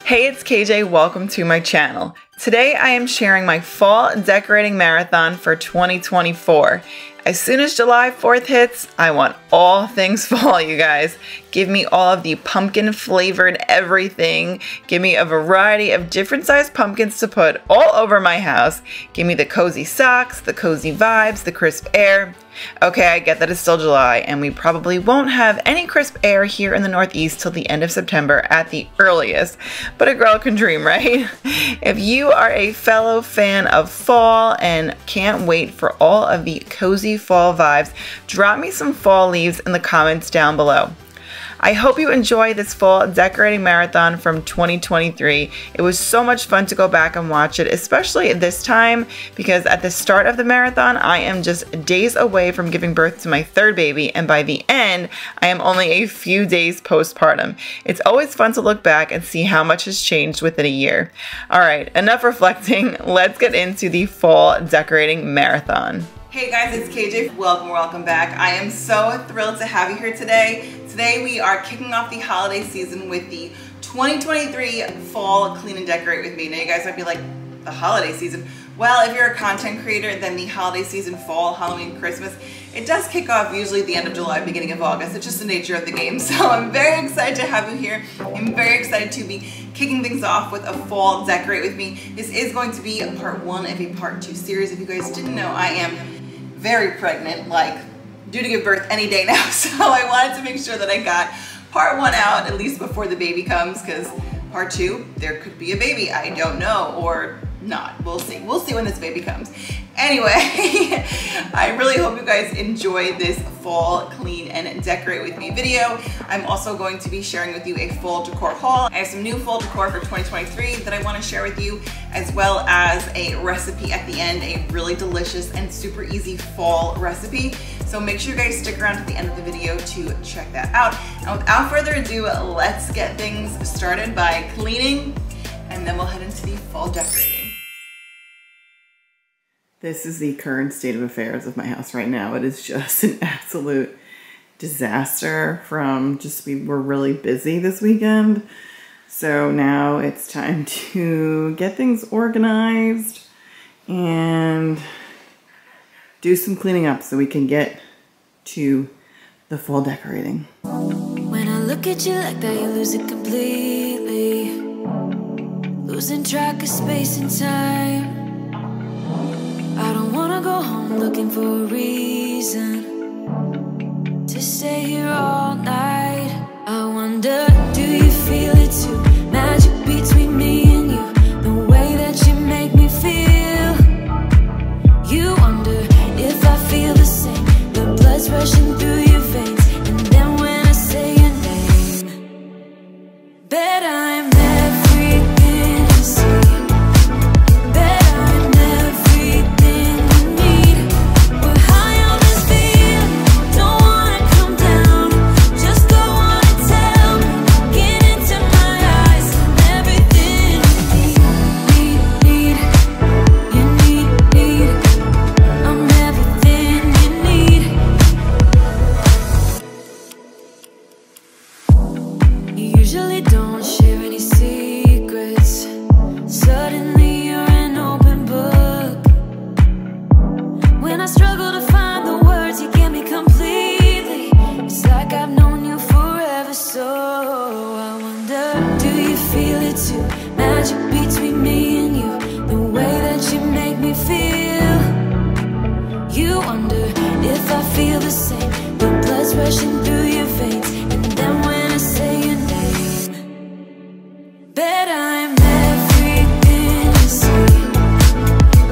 Hey, it's KJ. Welcome to my channel. Today I am sharing my fall decorating marathon for 2024. As soon as July 4th hits, I want all things fall, you guys. Give me all of the pumpkin flavored everything. Give me a variety of different sized pumpkins to put all over my house. Give me the cozy socks, the cozy vibes, the crisp air. Okay, I get that it's still July and we probably won't have any crisp air here in the Northeast till the end of September at the earliest, but a girl can dream, right? If you are a fellow fan of fall and can't wait for all of the cozy fall vibes, drop me some fall leaves in the comments down below. I hope you enjoy this fall decorating marathon from 2023. It was so much fun to go back and watch it, especially this time because at the start of the marathon, I am just days away from giving birth to my third baby, and by the end, I am only a few days postpartum. It's always fun to look back and see how much has changed within a year. All right, enough reflecting. Let's get into the fall decorating marathon. Hey guys, it's KJ. Welcome back. I am so thrilled to have you here today. Today we are kicking off the holiday season with the 2023 Fall Clean and Decorate with me. Now you guys might be like, the holiday season? Well, if you're a content creator, then the holiday season, fall, Halloween, Christmas, it does kick off usually the end of July, beginning of August. It's just the nature of the game. So I'm very excited to have you here. I'm very excited to be kicking things off with a fall decorate with me. This is going to be a part 1 of a part 2 series. If you guys didn't know, I am very pregnant, like due to give birth any day now. So I wanted to make sure that I got part 1 out at least before the baby comes, because part 2, there could be a baby. I don't know, or not. We'll see. We'll see when this baby comes. Anyway, I really hope you guys enjoy this fall clean and decorate with me video. I'm also going to be sharing with you a fall decor haul. I have some new fall decor for 2023 that I want to share with you, as well as a recipe at the end, a really delicious and super easy fall recipe. So make sure you guys stick around to the end of the video to check that out. And without further ado, let's get things started by cleaning, and then we'll head into the fall decorating. This is the current state of affairs of my house right now. It is just an absolute disaster from just, we were really busy this weekend. So now it's time to get things organized and do some cleaning up so we can get to the fall decorating. When I look at you like that, you lose it completely. Losing track of space and time. I don't wanna go home looking for a reason to stay here all night. I wonder, do you feel it too? Magic between me and you, the way that you make me feel. You wonder if I feel the same, the blood's rushing through your veins. And then when I say your name, bet I'm everything you see. Rushing through your veins, and then when I say your name, bet I'm everything you see.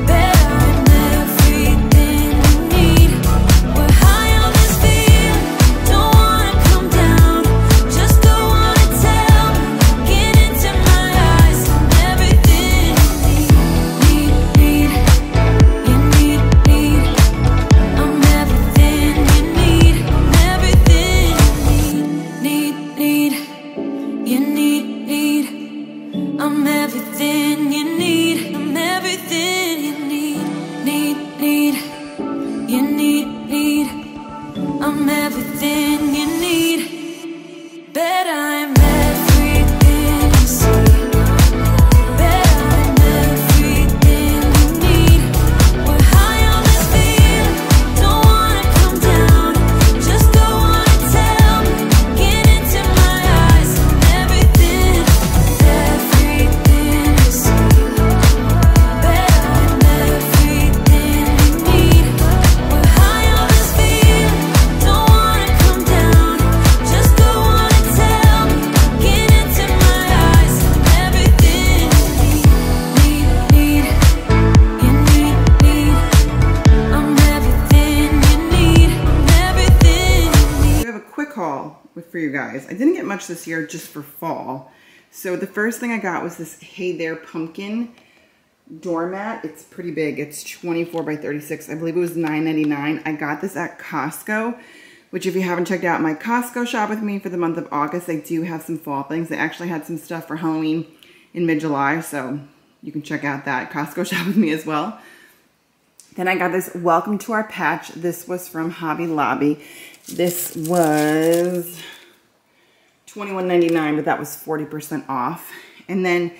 Bet I'm everything you need. We're high on this feeling, don't wanna come down. Just don't wanna tell me, get into my eyes. I'm everything you need. I'm everything you need. I'm everything you need. I'm everything you need. I'm everything you need. Bet I'm everything you see. for you guys. I didn't get much this year just for fall. So the first thing I got was this Hey There pumpkin doormat. It's pretty big. It's 24 by 36. I believe it was $9.99. I got this at Costco, which if you haven't checked out my Costco shop with me for the month of August, they do have some fall things. They actually had some stuff for Halloween in mid-July, so you can check out that Costco shop with me as well. Then I got this Welcome to Our Patch. This was from Hobby Lobby. This was $21.99, but that was 40% off. And then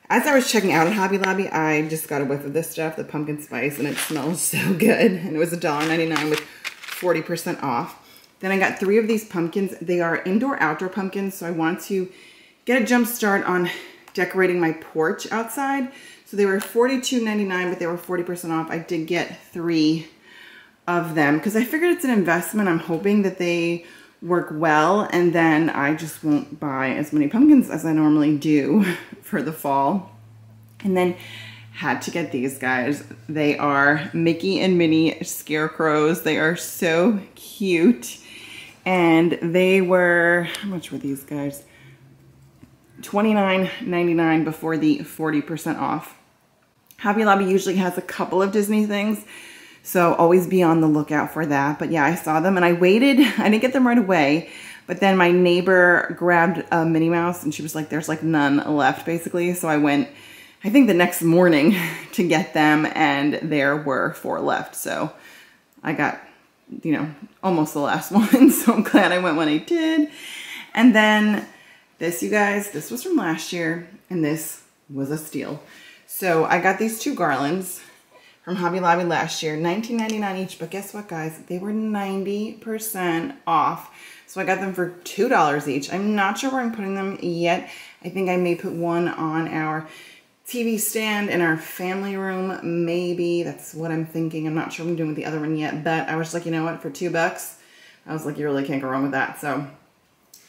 as I was checking out at Hobby Lobby, I just got a whiff of this stuff, the pumpkin spice, and it smells so good. And it was $1.99 with 40% off. Then I got 3 of these pumpkins. They are indoor-outdoor pumpkins, so I want to get a jump start on decorating my porch outside. So they were $42.99, but they were 40% off. I did get 3 of them because I figured it's an investment. I'm hoping that they work well, and then I just won't buy as many pumpkins as I normally do for the fall. And then had to get these guys. They are Mickey and Minnie scarecrows. They are so cute. And they were, how much were these guys? $29.99 before the 40% off. Hobby Lobby usually has a couple of Disney things, so always be on the lookout for that. But yeah, I saw them and I waited. I didn't get them right away, but then my neighbor grabbed a Minnie Mouse and she was like, there's like none left basically. So I went, I think the next morning to get them, and there were 4 left. So I got, you know, almost the last one. So I'm glad I went when I did. And then this, you guys, this was from last year and this was a steal. So I got these 2 garlands from Hobby Lobby last year, $19.99 each, but guess what, guys? They were 90% off. So I got them for $2 each. I'm not sure where I'm putting them yet. I think I may put one on our TV stand in our family room, maybe. That's what I'm thinking. I'm not sure what I'm doing with the other one yet, but I was like, you know what, for $2, I was like, you really can't go wrong with that. So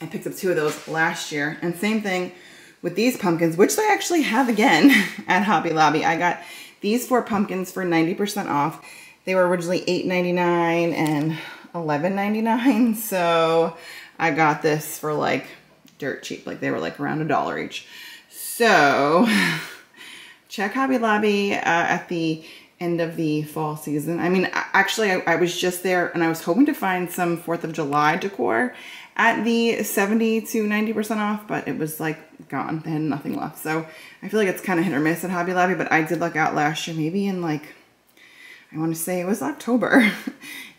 I picked up 2 of those last year, and same thing with these pumpkins, which they actually have again at Hobby Lobby. I got these 4 pumpkins for 90% off. They were originally $8.99 and $11.99. So I got this for like dirt cheap. Like they were like around $1 each. So check Hobby Lobby at the end of the fall season. I mean, actually I was just there and I was hoping to find some 4th of July decor at the 70 to 90% off, but it was like gone. They had nothing left. So I feel like it's kind of hit or miss at Hobby Lobby, but I did look out last year, maybe in like, I want to say it was October,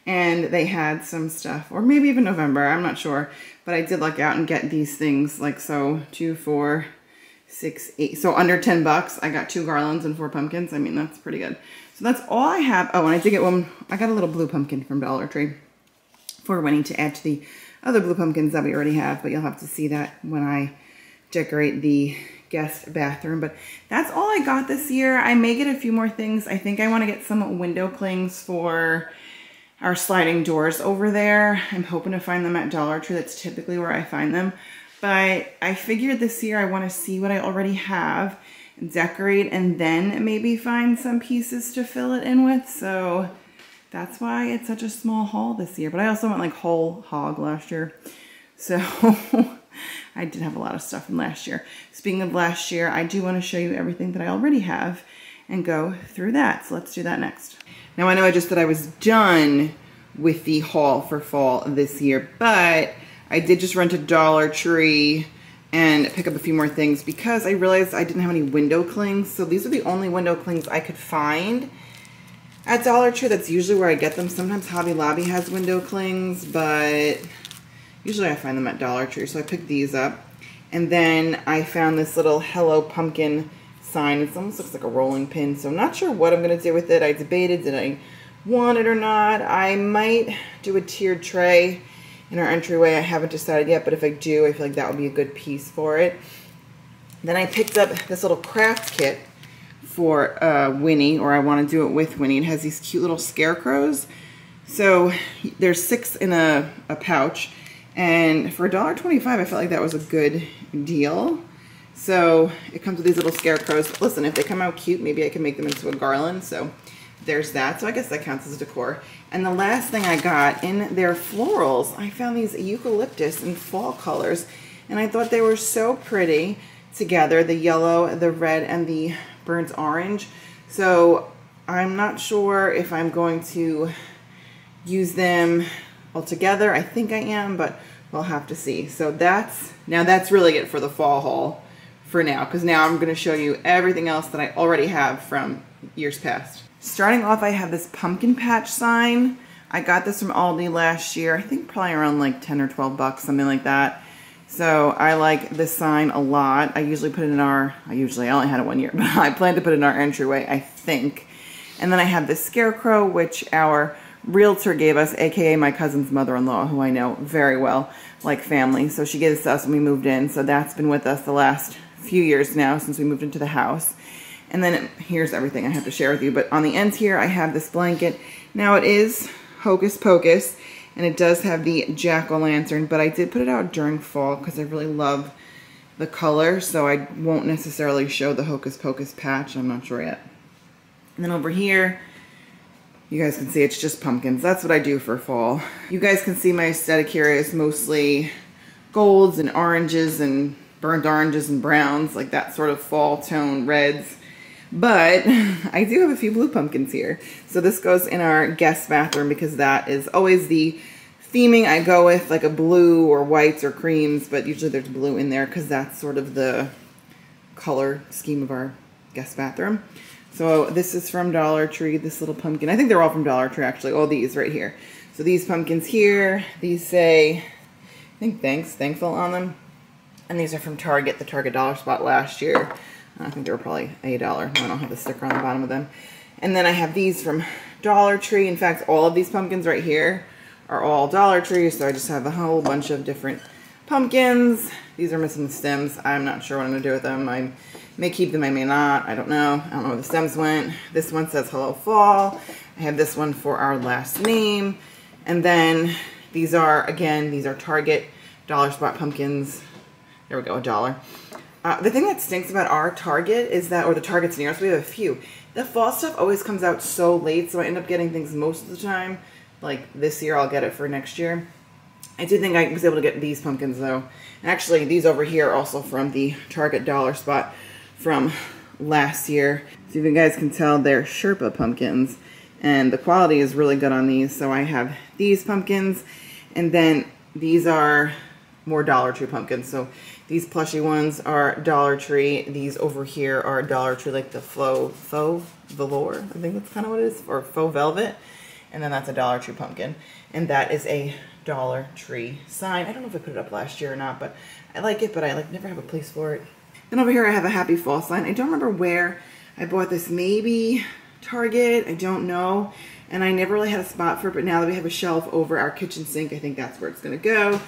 and they had some stuff, or maybe even November, I'm not sure, but I did look out and get these things, like, so 2, 4, 6, 8, so under $10. I got 2 garlands and 4 pumpkins. I mean, that's pretty good. So that's all I have. Oh, and I did get one, I got a little blue pumpkin from Dollar Tree for Winnie to add to the other blue pumpkins that we already have, but you'll have to see that when I decorate the guest bathroom. But that's all I got this year. I may get a few more things. I think I want to get some window clings for our sliding doors over there. I'm hoping to find them at Dollar Tree. That's typically where I find them. But I figured this year I want to see what I already have, decorate, and then maybe find some pieces to fill it in with. So that's why it's such a small haul this year. But I also went like whole hog last year. So I did have a lot of stuff from last year. Speaking of last year, I do want to show you everything that I already have and go through that. So let's do that next. Now I know I just said I was done with the haul for fall this year, but I did just run to Dollar Tree and pick up a few more things because I realized I didn't have any window clings. So these are the only window clings I could find at Dollar Tree. That's usually where I get them. Sometimes Hobby Lobby has window clings, but usually I find them at Dollar Tree. So I picked these up. And then I found this little Hello Pumpkin sign. It almost looks like a rolling pin. So I'm not sure what I'm going to do with it. I debated, did I want it or not? I might do a tiered tray in our entryway. I haven't decided yet, but if I do, I feel like that would be a good piece for it. Then I picked up this little craft kit for Winnie, or I want to do it with Winnie. It has these cute little scarecrows. So there's 6 in a pouch, and for $1.25 I felt like that was a good deal. So it comes with these little scarecrows. Listen, if they come out cute, maybe I can make them into a garland. So there's that. So I guess that counts as decor. And the last thing I got in their florals, I found these eucalyptus in fall colors. And I thought they were so pretty together, the yellow, the red, and the burnt orange. So I'm not sure if I'm going to use them all together. I think I am, but we'll have to see. So that's really it for the fall haul for now, because now I'm going to show you everything else that I already have from years past. Starting off, I have this pumpkin patch sign. I got this from Aldi last year. I think probably around like 10 or 12 bucks, something like that. So I like this sign a lot. I usually put it in I only had it 1 year, but I plan to put it in our entryway, I think. And then I have this scarecrow, which our realtor gave us, aka my cousin's mother-in-law, who I know very well, like family. So she gave this to us when we moved in. So that's been with us the last few years now since we moved into the house. And then here's everything I have to share with you. But on the ends here, I have this blanket. Now it is Hocus Pocus, and it does have the jack-o'-lantern, but I did put it out during fall because I really love the color, so I won't necessarily show the Hocus Pocus patch. I'm not sure yet. And then over here, you guys can see it's just pumpkins. That's what I do for fall. You guys can see my aesthetic here is mostly golds and oranges and burnt oranges and browns, like that sort of fall tone, reds. But I do have a few blue pumpkins here. So this goes in our guest bathroom because that is always the theming I go with, like a blue or whites or creams, but usually there's blue in there because that's sort of the color scheme of our guest bathroom. So this is from Dollar Tree, this little pumpkin. I think they're all from Dollar Tree, actually, all these right here. So these pumpkins here, these say, I think thankful on them. And these are from Target, the Target dollar spot last year. I think they were probably $1. I don't have the sticker on the bottom of them. And then I have these from Dollar Tree. In fact, all of these pumpkins right here are all Dollar Tree. So I just have a whole bunch of different pumpkins. These are missing the stems. I'm not sure what I'm going to do with them. I may keep them, I may not. I don't know. I don't know where the stems went. This one says Hello Fall. I have this one for our last name. And then these are, again, these are Target dollar spot pumpkins. There we go, $1. The thing that stinks about our Target is that, or the Targets near us, we have a few. The fall stuff always comes out so late, so I end up getting things most of the time. Like this year, I'll get it for next year. I did think I was able to get these pumpkins though. And actually, these over here are also from the Target dollar spot from last year. So you guys can tell they're Sherpa pumpkins. And the quality is really good on these. So I have these pumpkins. And then these are more Dollar Tree pumpkins. So these plushy ones are Dollar Tree. These over here are Dollar Tree, like the faux velour. I think that's kind of what it is, or faux velvet. And then that's a Dollar Tree pumpkin. And that is a Dollar Tree sign. I don't know if I put it up last year or not, but I like it, but I like never have a place for it. Then over here I have a Happy Fall sign. I don't remember where I bought this. Maybe Target, I don't know. And I never really had a spot for it, but now that we have a shelf over our kitchen sink, I think that's where it's gonna go.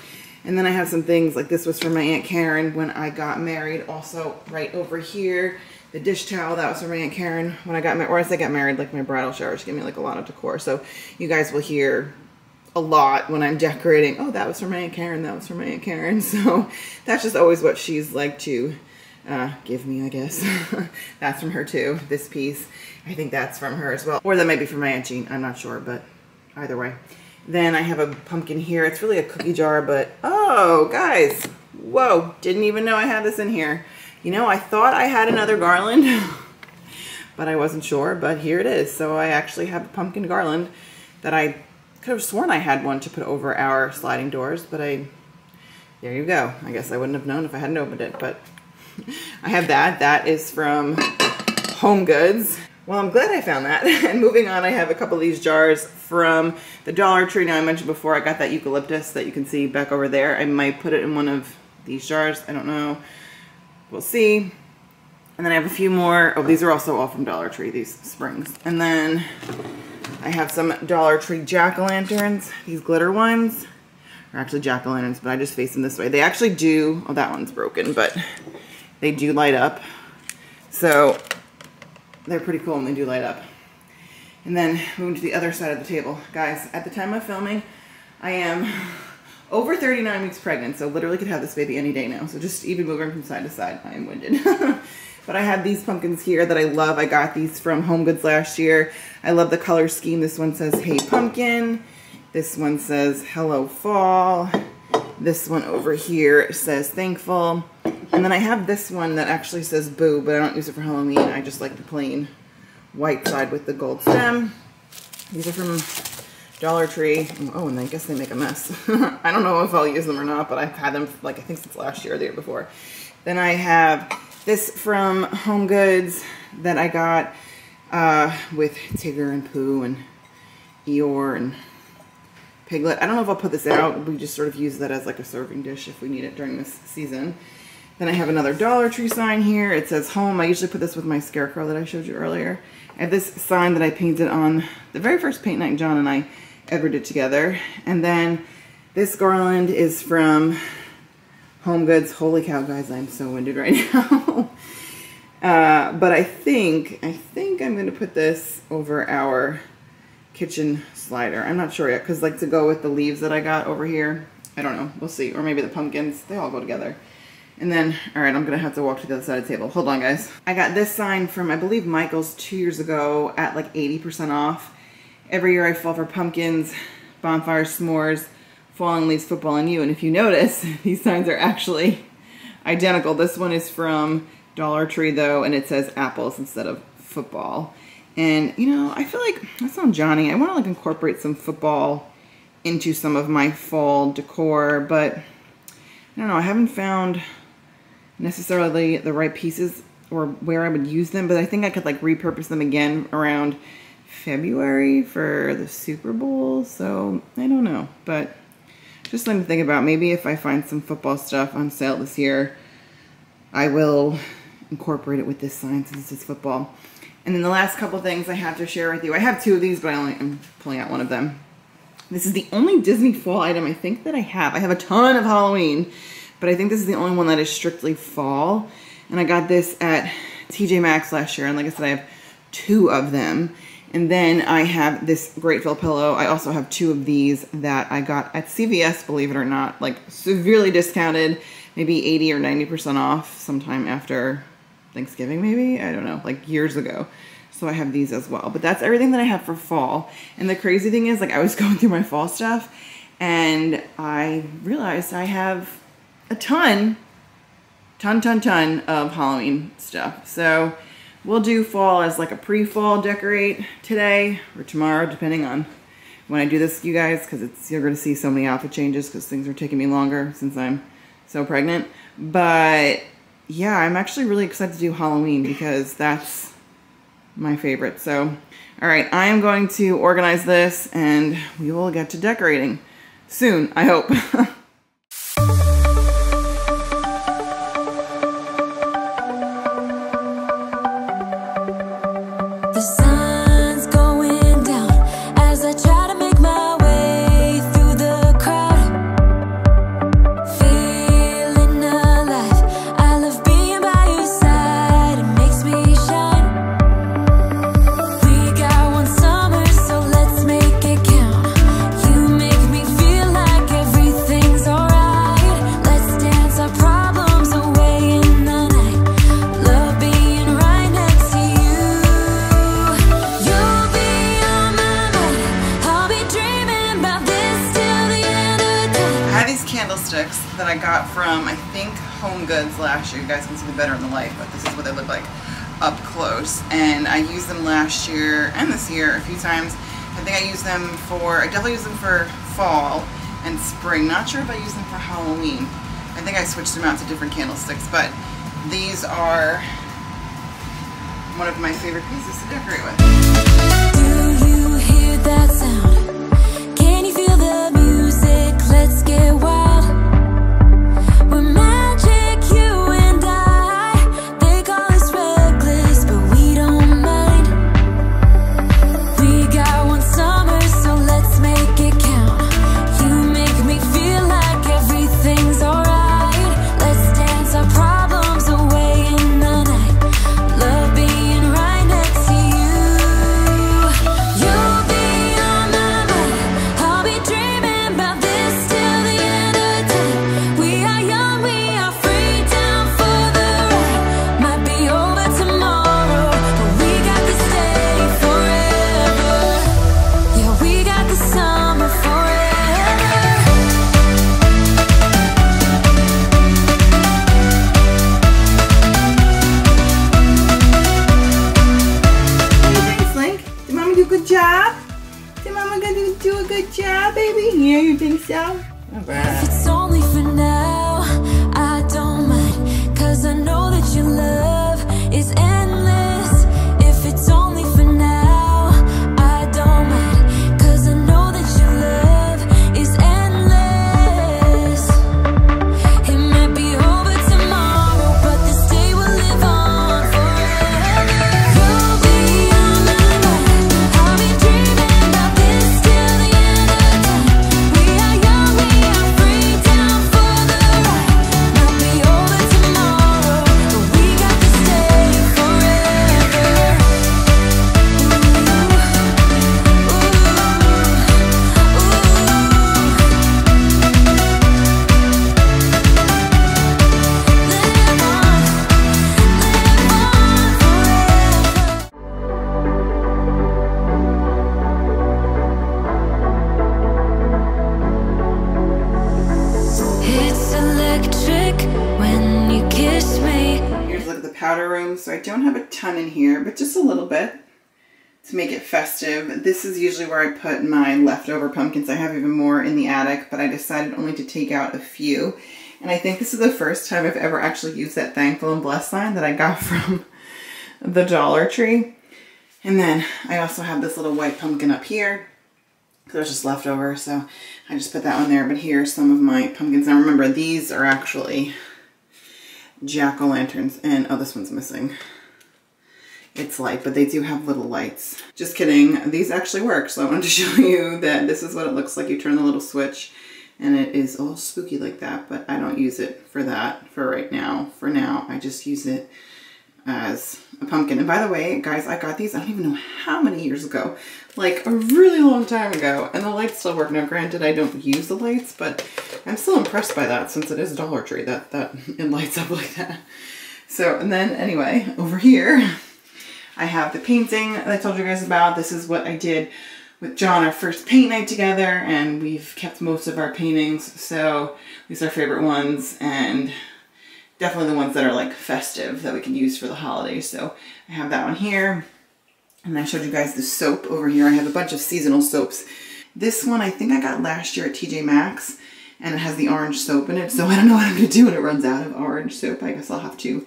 And then I have some things, like this was from my Aunt Karen when I got married. Also right over here, the dish towel, that was from my Aunt Karen when I got married, or as I got married, like my bridal shower. She gave me like a lot of decor. So you guys will hear a lot when I'm decorating. Oh, that was from my Aunt Karen, that was from my Aunt Karen. So that's just always what she's like to give me, I guess. That's from her too, this piece. I think that's from her as well. Or that might be from my Aunt Jean, I'm not sure, but either way. Then I have a pumpkin here. It's really a cookie jar, but oh, guys, whoa, didn't even know I had this in here. You know, I thought I had another garland, but I wasn't sure, but here it is. So I actually have a pumpkin garland that I could have sworn I had one to put over our sliding doors, but there you go. I guess I wouldn't have known if I hadn't opened it, but I have that. That is from Home Goods. Well, I'm glad I found that. And moving on, I have a couple of these jars from the Dollar Tree. Now, I mentioned before, I got that eucalyptus that you can see back over there. I might put it in one of these jars. I don't know. We'll see. And then I have a few more. Oh, these are also all from Dollar Tree, these springs. And then I have some Dollar Tree jack-o'-lanterns. These glitter ones are actually jack-o'-lanterns, but I just face them this way. They actually do, oh, that one's broken, but they do light up. So they're pretty cool and they do light up. And then moving to the other side of the table. Guys, at the time of filming, I am over 39 weeks pregnant, so literally could have this baby any day now. So just even moving from side to side, I am winded. But I have these pumpkins here that I love. I got these from Home Goods last year. I love the color scheme. This one says, "Hey Pumpkin." This one says, "Hello Fall." This one over here says, "Thankful." And then I have this one that actually says, "Boo," but I don't use it for Halloween. I just like the plain white side with the gold stem. These are from Dollar Tree. Oh, and I guess they make a mess. I don't know if I'll use them or not, but I've had them like I think since last year or the year before. Then I have this from Home Goods that I got with Tigger and Pooh and Eeyore and Piglet. I don't know if I'll put this out. We just sort of use that as like a serving dish if we need it during this season. Then I have another Dollar Tree sign here. It says home. I usually put this with my scarecrow that I showed you earlier. I have this sign that I painted on the very first paint night John and I ever did together. And then this garland is from Home Goods. Holy cow, guys, I'm so winded right now. But I think I'm going to put this over our kitchen slider. I'm not sure yet, because like to go with the leaves that I got over here. I don't know. We'll see. Or maybe the pumpkins. They all go together. And then, all right, I'm going to have to walk to the other side of the table. Hold on, guys. I got this sign from, I believe, Michael's 2 years ago at like 80% off. Every year I fall for pumpkins, bonfires, s'mores, falling leaves, football, and you. And if you notice, these signs are actually identical. This one is from Dollar Tree, though, and it says apples instead of football. And, you know, I feel like, that's on Johnny. I want to, like, incorporate some football into some of my fall decor, but I don't know. I haven't found necessarily the right pieces or where I would use them, but I think I could like repurpose them again around February for the Super Bowl. So I don't know, but just something to think about. Maybe if I find some football stuff on sale this year, I will incorporate it with this sign since it's football. And then the last couple things I have to share with you. I have two of these, but I'm pulling out one of them. This is the only Disney fall item I think that I have. I have a ton of Halloween, but I think this is the only one that is strictly fall. And I got this at TJ Maxx last year. And like I said, I have two of them. And then I have this great fill pillow. I also have two of these that I got at CVS, believe it or not, like severely discounted, maybe 80 or 90% off sometime after Thanksgiving, maybe? I don't know, like years ago. So I have these as well. But that's everything that I have for fall. And the crazy thing is, like, I was going through my fall stuff and I realized I have a ton of Halloween stuff. So we'll do fall as like a pre-fall decorate today or tomorrow, depending on when I do this, you guys, because you're going to see so many outfit changes because things are taking me longer since I'm so pregnant. But yeah, I'm actually really excited to do Halloween because that's my favorite. So, all right, I am going to organize this and we will get to decorating soon, I hope. The sun's going down as I try to make my way through the crowd. Feeling alive, I love being by your side, it makes me shine. We got one summer, so let's make it count. You make me feel like everything's alright. Let's dance our problems away in the night. Love being right next to you. You'll be on my mind, I'll be dreaming about this till the end of time. I have these candlesticks that I got from, I think, Home Goods last year. You guys can see them better in the light, but this is what they look like up close. And I used them last year and this year a few times. I think I definitely use them for fall and spring. Not sure if I use them for Halloween. I think I switched them out to different candlesticks, but these are one of my favorite pieces to decorate with. Do you hear that sound? Can you feel the music? Let's get wild. We're magic, you and I. They call us reckless, but we don't mind. We got one summer, so let's make it count. You make me feel like everything's alright. Let's dance our problems away in the night. Love being right next to you. You'll be on my mind, I'll be dreaming about this till the Good job, baby. Yeah, you think so? All right. If it's only for now, I don't mind, 'cause I know that your love is endless. If it's only for now, I don't mind, 'cause I know that your love is endless. It might be over tomorrow, but this day will live on forever. You'll be on my mind. I'll be dreaming about this till the end of time. We are young, we are free, down for the ride. Might be over tomorrow, but we got to stay forever. It's electric when you kiss me. Here's a look at the powder room. So I don't have a ton in here, but just a little bit to make it festive. This is usually where I put my leftover pumpkins. I have even more in the attic, but I decided only to take out a few. And I think this is the first time I've ever actually used that Thankful and Blessed sign that I got from the Dollar Tree. And then I also have this little white pumpkin up here. So it's just leftover, so I just put that one there. But here's some of my pumpkins. Now remember, these are actually jack-o'-lanterns, and oh, this one's missing. It's light, but they do have little lights. Just kidding, these actually work. So I wanted to show you that this is what it looks like. You turn the little switch, and it is all spooky like that, but I don't use it for that for right now. For now, I just use it as a pumpkin. And by the way, guys, I got these, I don't even know how many years ago, like a really long time ago, and the lights still work. Now granted, I don't use the lights, but I'm still impressed by that since it is Dollar Tree that it lights up like that. So, and then anyway, over here, I have the painting that I told you guys about. This is what I did with John, our first paint night together, and we've kept most of our paintings. So these are our favorite ones, and definitely the ones that are like festive that we can use for the holidays. So I have that one here. And I showed you guys the soap over here. I have a bunch of seasonal soaps. This one I think I got last year at TJ Maxx, and it has the orange soap in it. So I don't know what I'm gonna do when it runs out of orange soap. I guess I'll have to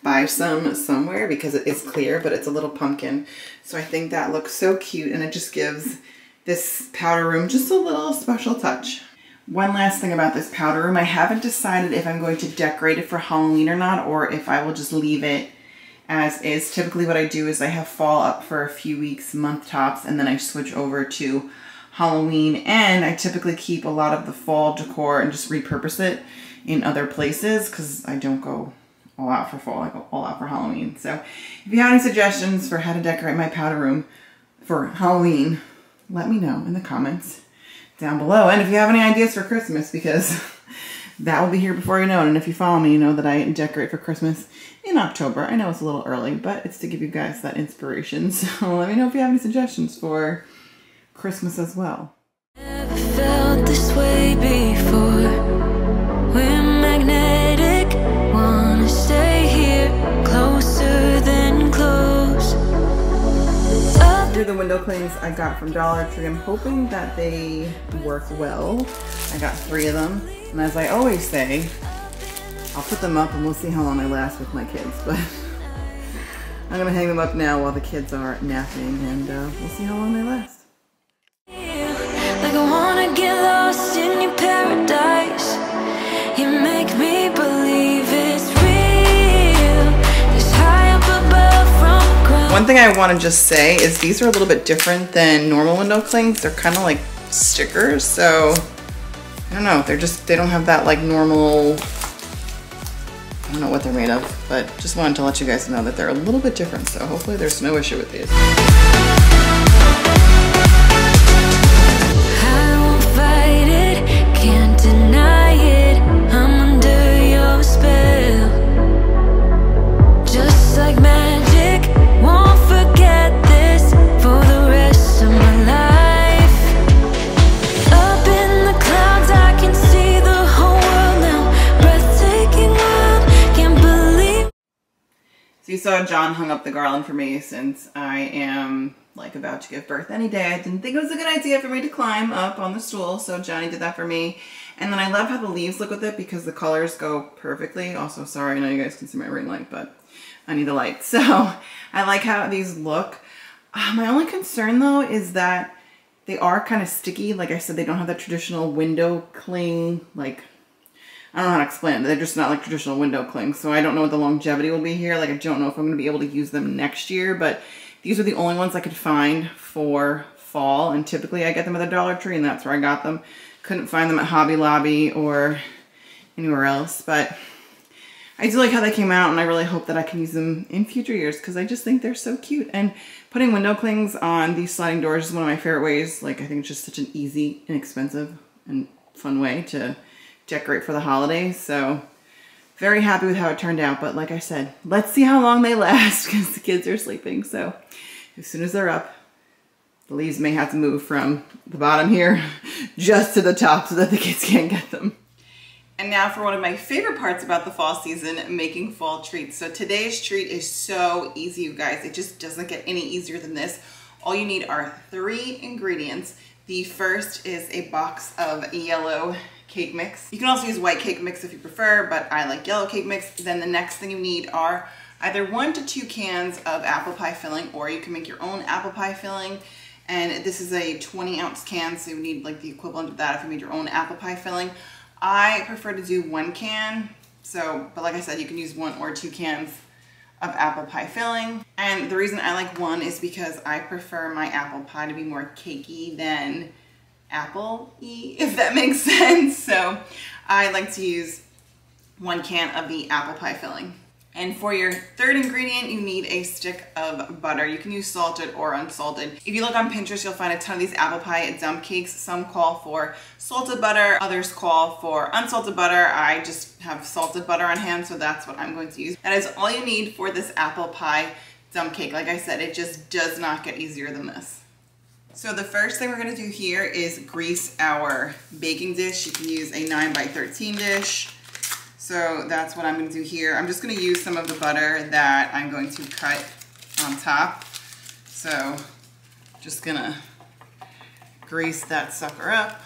buy some somewhere because it is clear, but it's a little pumpkin. So I think that looks so cute, and it just gives this powder room just a little special touch. One last thing about this powder room, I haven't decided if I'm going to decorate it for Halloween or not, or if I will just leave it as is. Typically what I do is I have fall up for a few weeks, month tops, and then I switch over to Halloween, and I typically keep a lot of the fall decor and just repurpose it in other places because I don't go all out for fall, I go all out for Halloween. So if you have any suggestions for how to decorate my powder room for Halloween, let me know in the comments down below. And if you have any ideas for Christmas, because that will be here before you know it. And if you follow me, you know that I decorate for Christmas in October. I know it's a little early, but it's to give you guys that inspiration. So let me know if you have any suggestions for Christmas as well. Never felt this way before. We're magnetic, wanna stay here, closer than close. These are the window clings I got from Dollar Tree. I'm hoping that they work well. I got 3 of them, and as I always say, I'll put them up and we'll see how long I last with my kids. But I'm gonna hang them up now while the kids are napping, and we'll see how long they last. Like I wanna get lost in your paradise. You make me believe it's real. This high up above from the ground. One thing I want to just say is these are a little bit different than normal window clings. They're kind of like stickers, so I don't know. They don't have that like normal, I don't know what they're made of, but just wanted to let you guys know that they're a little bit different. So hopefully there's no issue with these. I won't fight it, can't deny it. I'm under your spell. Just like magic, won't forget this for the rest of my life. Up in the clouds, I can see the whole world now. Breathtaking world, can't believe. So you saw John hung up the garland for me since I am like about to give birth any day. I didn't think it was a good idea for me to climb up on the stool, so Johnny did that for me. And then I love how the leaves look with it because the colors go perfectly. Also, sorry, I know you guys can see my ring light, but I need the light. So I like how these look. My only concern though is that they are kind of sticky. Like I said, they don't have that traditional window cling, like, I don't know how to explain it. They're just not like traditional window clings. So I don't know what the longevity will be here. Like I don't know if I'm going to be able to use them next year, but these are the only ones I could find for fall. And typically I get them at the Dollar Tree and that's where I got them. Couldn't find them at Hobby Lobby or anywhere else, but I do like how they came out and I really hope that I can use them in future years because I just think they're so cute. And putting window clings on these sliding doors is one of my favorite ways. Like I think it's just such an easy, inexpensive, and fun way to decorate for the holidays. So very happy with how it turned out. But like I said, let's see how long they last because the kids are sleeping. So as soon as they're up, the leaves may have to move from the bottom here just to the top so that the kids can't get them. And now for one of my favorite parts about the fall season, making fall treats. So today's treat is so easy, you guys. It just doesn't get any easier than this. All you need are 3 ingredients. The first is a box of yellow cake mix. You can also use white cake mix if you prefer, but I like yellow cake mix. Then the next thing you need are either 1 to 2 cans of apple pie filling, or you can make your own apple pie filling. And this is a 20-ounce can, so you need like the equivalent of that if you made your own apple pie filling. I prefer to do 1 can, but like I said, you can use 1 or 2 cans of apple pie filling. And the reason I like 1 is because I prefer my apple pie to be more cakey than apple-y, if that makes sense. So I like to use 1 can of the apple pie filling. And for your third ingredient, you need a stick of butter. You can use salted or unsalted. If you look on Pinterest, you'll find a ton of these apple pie dump cakes. Some call for salted butter, others call for unsalted butter. I just have salted butter on hand, so that's what I'm going to use. That is all you need for this apple pie dump cake. Like I said, it just does not get easier than this. So the first thing we're gonna do here is grease our baking dish. You can use a 9 by 13 dish. So that's what I'm gonna do here. I'm just gonna use some of the butter that I'm going to cut on top. So just gonna grease that sucker up.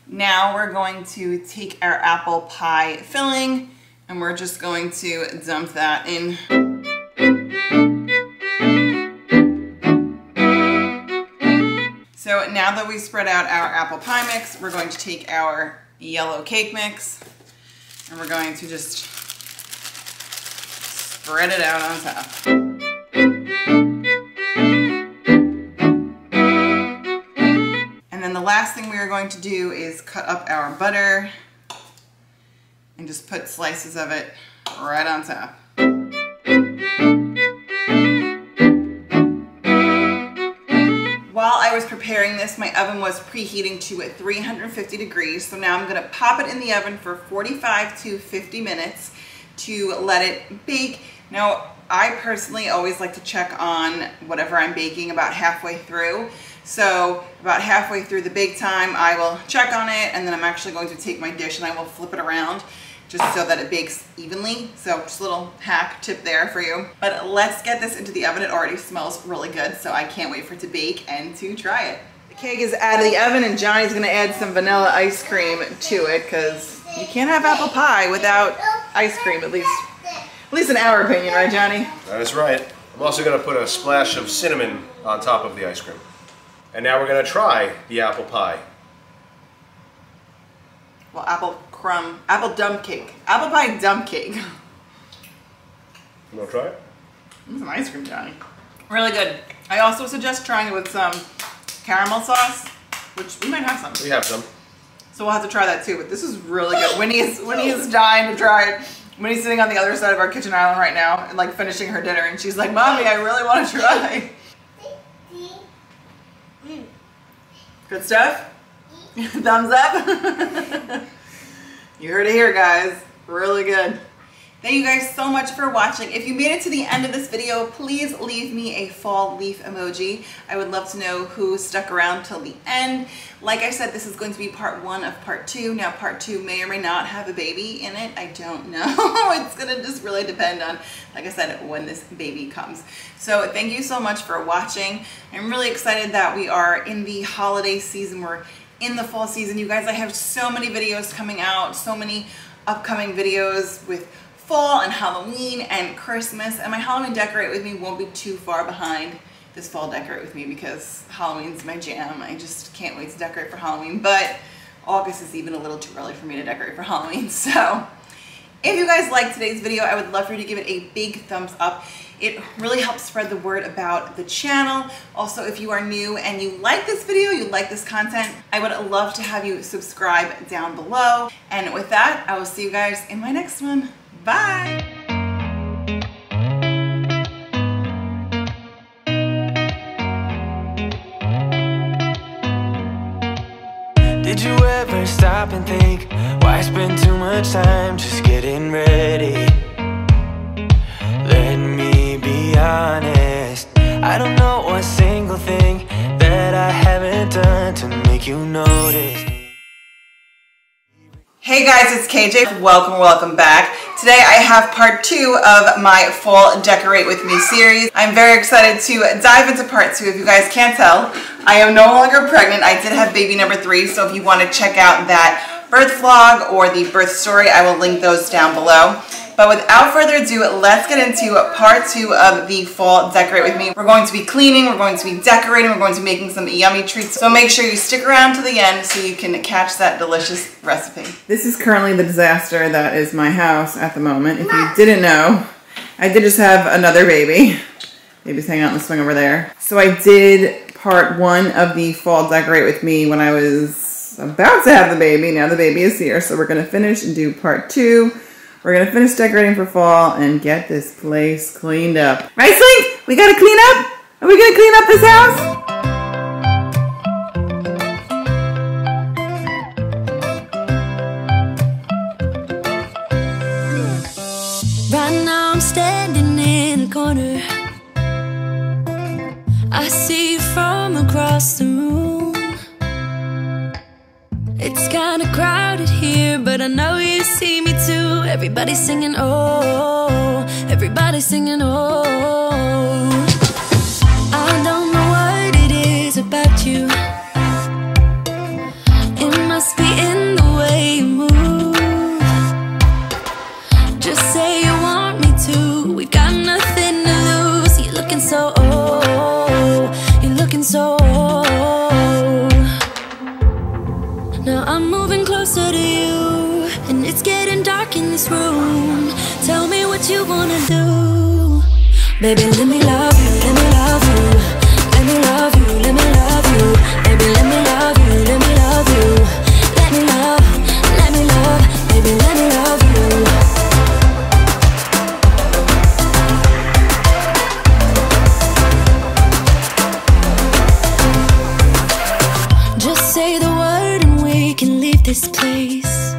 Now we're going to take our apple pie filling and we're just going to dump that in. So now that we spread out our apple pie mix, we're going to take our yellow cake mix and we're going to just spread it out on top. And then the last thing we are going to do is cut up our butter and just put slices of it right on top. While I was preparing this, my oven was preheating to 350 degrees. So now I'm gonna pop it in the oven for 45 to 50 minutes to let it bake. Now, I personally always like to check on whatever I'm baking about halfway through. So about halfway through the bake time, I will check on it, and then I'm actually going to take my dish and I will flip it around just so that it bakes evenly. So just a little hack tip there for you. But let's get this into the oven. It already smells really good, so I can't wait for it to bake and to try it. The cake is out of the oven and Johnny's gonna add some vanilla ice cream to it because you can't have apple pie without ice cream, at least in our opinion, right, Johnny? That is right. I'm also gonna put a splash of cinnamon on top of the ice cream. And now we're gonna try the apple pie. Well, apple dump cake. Apple pie dump cake. You wanna try it? Some ice cream, Johnny. Really good. I also suggest trying it with some caramel sauce, which we might have some. We have some. So we'll have to try that too, but this is really good. Winnie is dying to try it. Winnie's sitting on the other side of our kitchen island right now and like finishing her dinner, and she's like, Mommy, I really want to try. Good stuff? Thumbs up? You heard it here, guys. Really good. Thank you guys so much for watching. If you made it to the end of this video, please leave me a fall leaf emoji. I would love to know who stuck around till the end. Like I said, this is going to be part 1 of part 2. Now part 2 may or may not have a baby in it. I don't know. It's gonna just really depend on, like I said, when this baby comes. So thank you so much for watching. I'm really excited that we are in the holiday season. We're in the fall season. You guys, I have so many videos coming out, so many upcoming videos with fall and Halloween and Christmas, and my Halloween Decorate With Me won't be too far behind this fall Decorate With Me because Halloween's my jam. I just can't wait to decorate for Halloween, but August is even a little too early for me to decorate for Halloween. So if you guys liked today's video, I would love for you to give it a big thumbs up. It really helps spread the word about the channel. Also, if you are new and you like this video, you like this content, I would love to have you subscribe down below. And with that, I will see you guys in my next one. Bye! Did you ever stop and think, why spend too much time just getting ready? Let me be honest, I don't know a single thing that I haven't done to make you notice. Hey guys, it's KJ. Welcome back. Today I have part 2 of my fall Decorate With Me series. I'm very excited to dive into part 2. If you guys can't tell, I am no longer pregnant. I did have baby number 3, so if you want to check out that birth vlog or the birth story, I will link those down below. But without further ado, let's get into part 2 of the fall Decorate With Me. We're going to be cleaning, we're going to be decorating, we're going to be making some yummy treats. So make sure you stick around to the end so you can catch that delicious recipe. This is currently the disaster that is my house at the moment. If you didn't know, I did just have another baby. Baby's hanging out in the swing over there. So I did part 1 of the fall Decorate With Me when I was about to have the baby. Now the baby is here, so we're gonna finish and do part 2. We're gonna finish decorating for fall and get this place cleaned up. Right, Slink? We gotta clean up? Are we gonna clean up this house? Right now I'm standing in the corner. I see you from across the room. It's kinda crowded here, but I know you see me too. Everybody's singing, oh, everybody's singing, oh. I don't know what it is about you. It must be in the way you move. Just say you want me to. We've got nothing to lose. You're looking so old. You're looking so old. Now I'm moving closer to you, and it's getting dark in this room. Tell me what you wanna do. Baby, let me love you, let me love you. Let me love you, let me love you. Baby, let me love you, let me love you. Let me love, baby, let me love you. Just say the word and we can leave this place.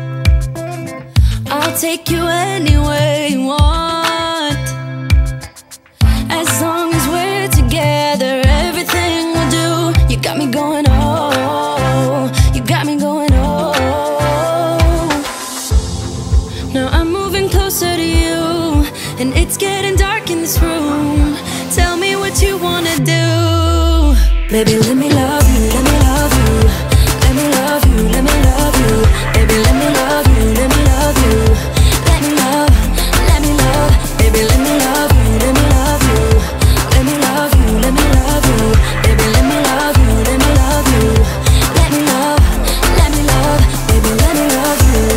I'll take you anywhere you want. As long as we're together, everything we'll do. You got me going, oh, you got me going, oh. Now I'm moving closer to you, and it's getting dark in this room. Tell me what you wanna do. Baby, let me love you, let me love you. Let me love you, let me love you. Baby, let me love you, let me love you. Let me love, baby, let me love you, let me love you. Let me love you, let me love you. Baby, let me love you, let me love you. Let me love, baby, let me love you.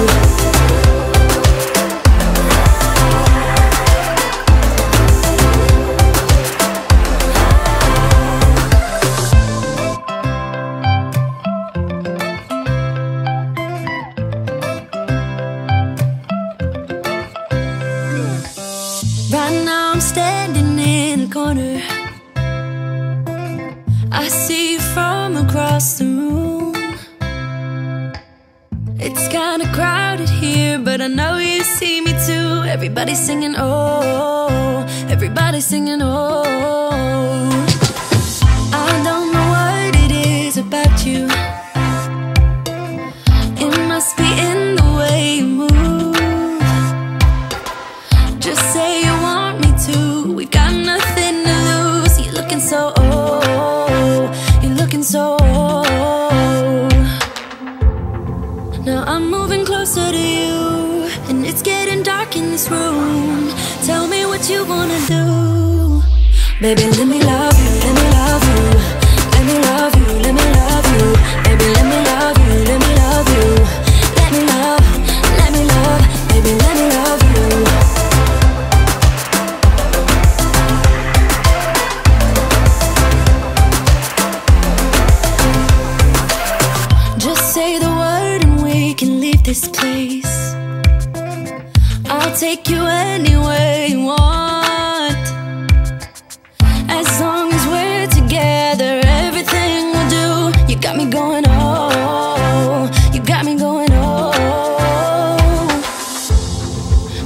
but I know you see me too. Everybody's singing, oh, everybody's singing, oh. I don't know what it is about you. It must be in the way you move. Just say you want me to. We got nothing to lose. You're looking so old. You're looking so old. Now I'm moving closer to you, and it's getting dark in this room. Tell me what you wanna do. Baby, let me love you, let me love you. Let me love you, let me love you. Baby, let me love you, let me love you. Let me love, baby, let me love you. Just say the word and we can leave this place. I'll take you anywhere you want. As long as we're together, everything we'll do. You got me going, oh, you got me going, oh.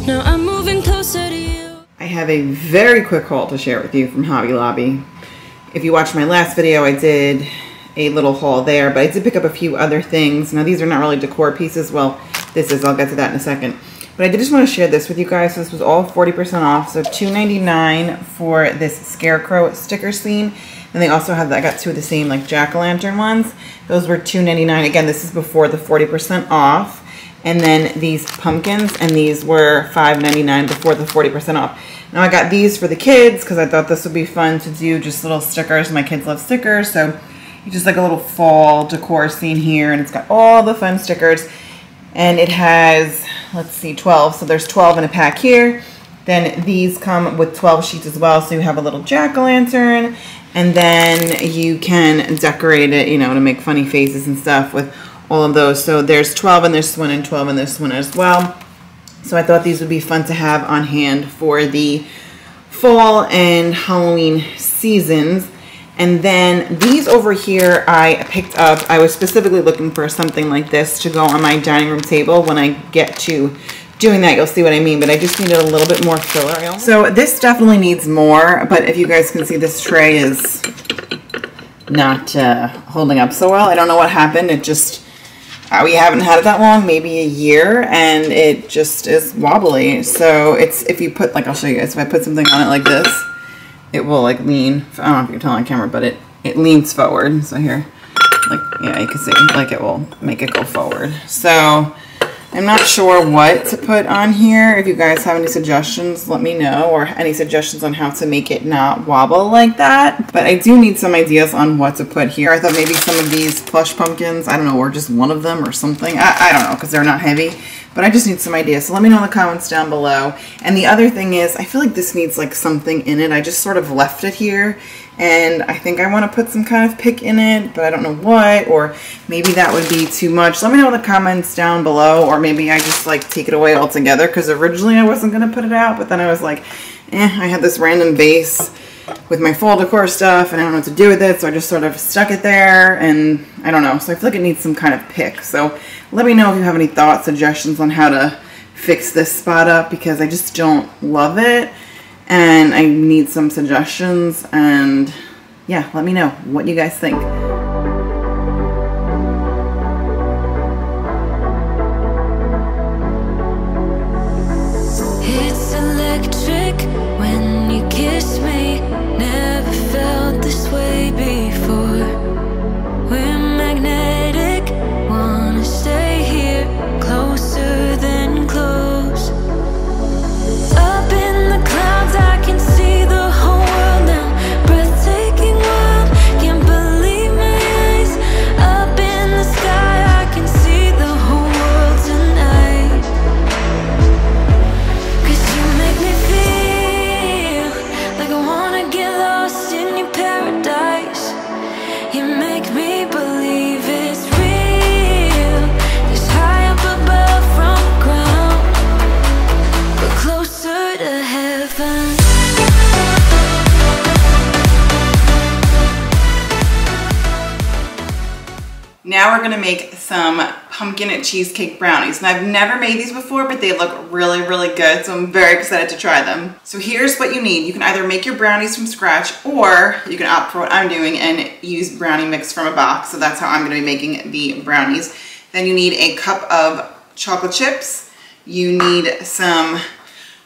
Now I'm moving closer to you. I have a very quick haul to share with you from Hobby Lobby. If you watched my last video, I did a little haul there, but I did pick up a few other things. Now these are not really decor pieces. Well, this is. I'll get to that in a second. But I did just want to share this with you guys. So this was all 40% off. So $2.99 for this scarecrow sticker scene. And they also have, I got two of the same like jack-o'-lantern ones. Those were $2.99. Again, this is before the 40% off. And then these pumpkins, and these were $5.99 before the 40% off. Now I got these for the kids because I thought this would be fun to do, just little stickers. My kids love stickers, so it's just like a little fall decor scene here, and it's got all the fun stickers. And it has, let's see, 12. So there's 12 in a pack here. Then these come with 12 sheets as well. So you have a little jack-o'-lantern, and then you can decorate it, you know, to make funny faces and stuff with all of those. So there's 12 in this one and 12 in this one as well. So I thought these would be fun to have on hand for the fall and Halloween seasons. And then these over here I picked up. I was specifically looking for something like this to go on my dining room table. When I get to doing that, you'll see what I mean, but I just needed a little bit more filler. So this definitely needs more, but if you guys can see, this tray is not holding up so well. I don't know what happened. It just, we haven't had it that long, maybe a year, and it just is wobbly. So it's, if you put, like, I'll show you guys, if I put something on it like this, it will like lean. I don't know if you can tell on camera, but it leans forward. So here, like, yeah, you can see, like, it will make it go forward. So I'm not sure what to put on here. If you guys have any suggestions, let me know, or any suggestions on how to make it not wobble like that. But I do need some ideas on what to put here. I thought maybe some of these plush pumpkins, I don't know, or just one of them or something. I don't know, because they're not heavy. But I just need some ideas. So let me know in the comments down below. And the other thing is, I feel like this needs like something in it. I just sort of left it here. And I think I want to put some kind of pick in it, but I don't know what, or maybe that would be too much. Let me know in the comments down below, or maybe I just like take it away altogether, because originally I wasn't going to put it out, but then I was like, I had this random vase with my fall decor stuff, and I don't know what to do with it, so I just sort of stuck it there, and I don't know. So I feel like it needs some kind of pick. So let me know if you have any thoughts, suggestions on how to fix this spot up, because I just don't love it. And I need some suggestions, and yeah, let me know what you guys think. It's electric when you kiss me. Never felt this way before. We're magnetic, wanna stay here, closer than close. Up in the clouds, I can see the whole world now. Breathtaking world, can't believe my eyes. Up in the sky, I can see the whole world tonight. 'Cause you make me feel like I wanna get lost in your paradise. You make me believe it's real. It's high up above from the ground, but closer to heaven. Now we're gonna make some pumpkin cheesecake brownies. And I've never made these before, but they look really, really good. So I'm very excited to try them. So here's what you need. You can either make your brownies from scratch, or you can opt for what I'm doing and use brownie mix from a box. So that's how I'm gonna be making the brownies. Then you need a cup of chocolate chips. You need some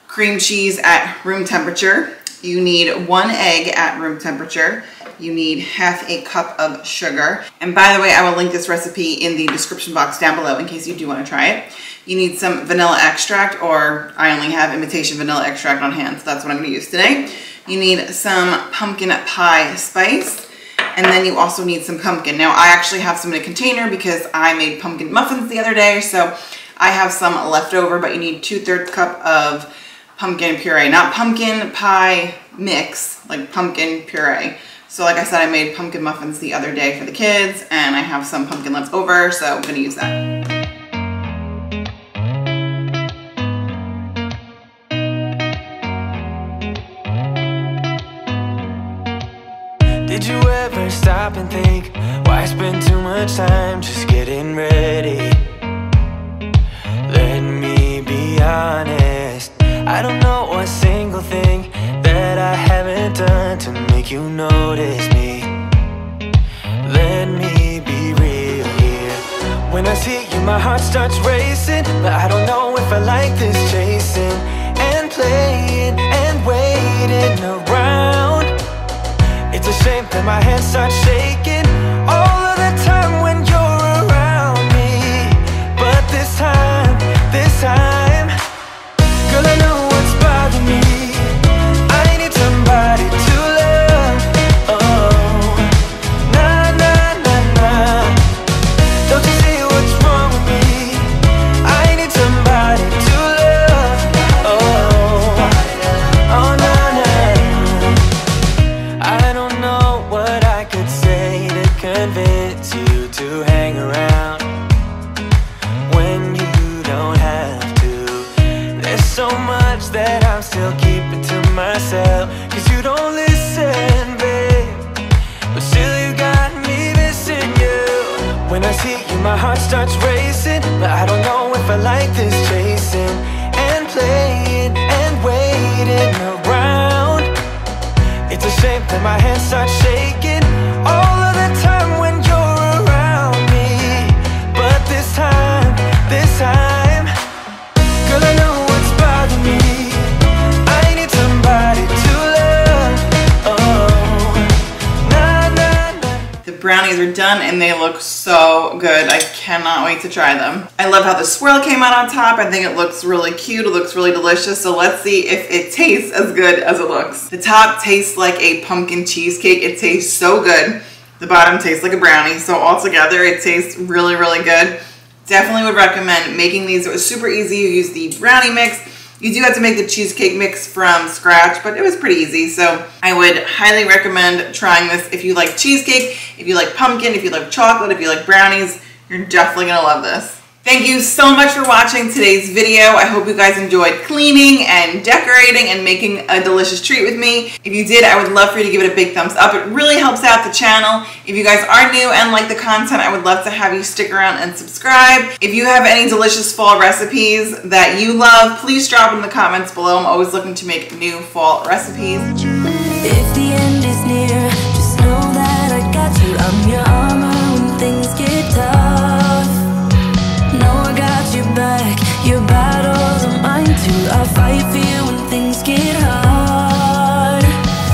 cream cheese at room temperature. You need 1 egg at room temperature. You need half a cup of sugar. And by the way, I will link this recipe in the description box down below in case you do want to try it. You need some vanilla extract, or I only have imitation vanilla extract on hand, so that's what I'm going to use today. You need some pumpkin pie spice, and then you also need some pumpkin. Now, I actually have some in a container because I made pumpkin muffins the other day, so I have some left over, but you need 2/3 cup of pumpkin puree, not pumpkin pie mix, like pumpkin puree. So like I said, I made pumpkin muffins the other day for the kids, and I have some pumpkin left over, so I'm gonna use that. Did you ever stop and think, why spend too much time just getting ready? Let me be honest, I don't know a single thing that I haven't done to make you notice me. Let me be real here. When I see you, my heart starts racing, but I don't know if I like this chasing and playing and waiting around. It's a shame that my hands start shaking all of the time when you're around me. But this time, girl, I know what's bothering me. I need somebody to love. Oh, nah, nah, nah, nah. Don't you see what's wrong with me? I need somebody to love. Oh, oh, nah, nah. I don't know what I could say to convince you to hang around when you don't have to. There's so much that I'm still keeping to myself, 'cause you don't listen, babe. But still you got me missing you. When I see you, my heart starts racing, but I don't know if I like this chasing and playing and waiting around. It's a shame that my hands start shaking all of the time when you're around me. But this time, girl, I know what's bothering me. I need somebody to love. Oh, nah, nah, nah. The brownies are done and they look so good. I cannot wait to try them. I love how the swirl came out on top. I think it looks really cute. It looks really delicious. So let's see if it tastes as good as it looks. The top tastes like a pumpkin cheesecake. It tastes so good. The bottom tastes like a brownie. So altogether, it tastes really, really good. Definitely would recommend making these. It was super easy. You use the brownie mix. You do have to make the cheesecake mix from scratch, but it was pretty easy. So I would highly recommend trying this if you like cheesecake, if you like pumpkin, if you like chocolate, if you like brownies. You're definitely gonna love this. Thank you so much for watching today's video. I hope you guys enjoyed cleaning and decorating and making a delicious treat with me. If you did, I would love for you to give it a big thumbs up. It really helps out the channel. If you guys are new and like the content, I would love to have you stick around and subscribe. If you have any delicious fall recipes that you love, please drop them in the comments below. I'm always looking to make new fall recipes. If the end is near, just know that I got you. I'm your armor when things get tough. Know I got your back, your battles are mine too. I'll fight for you when things get hard.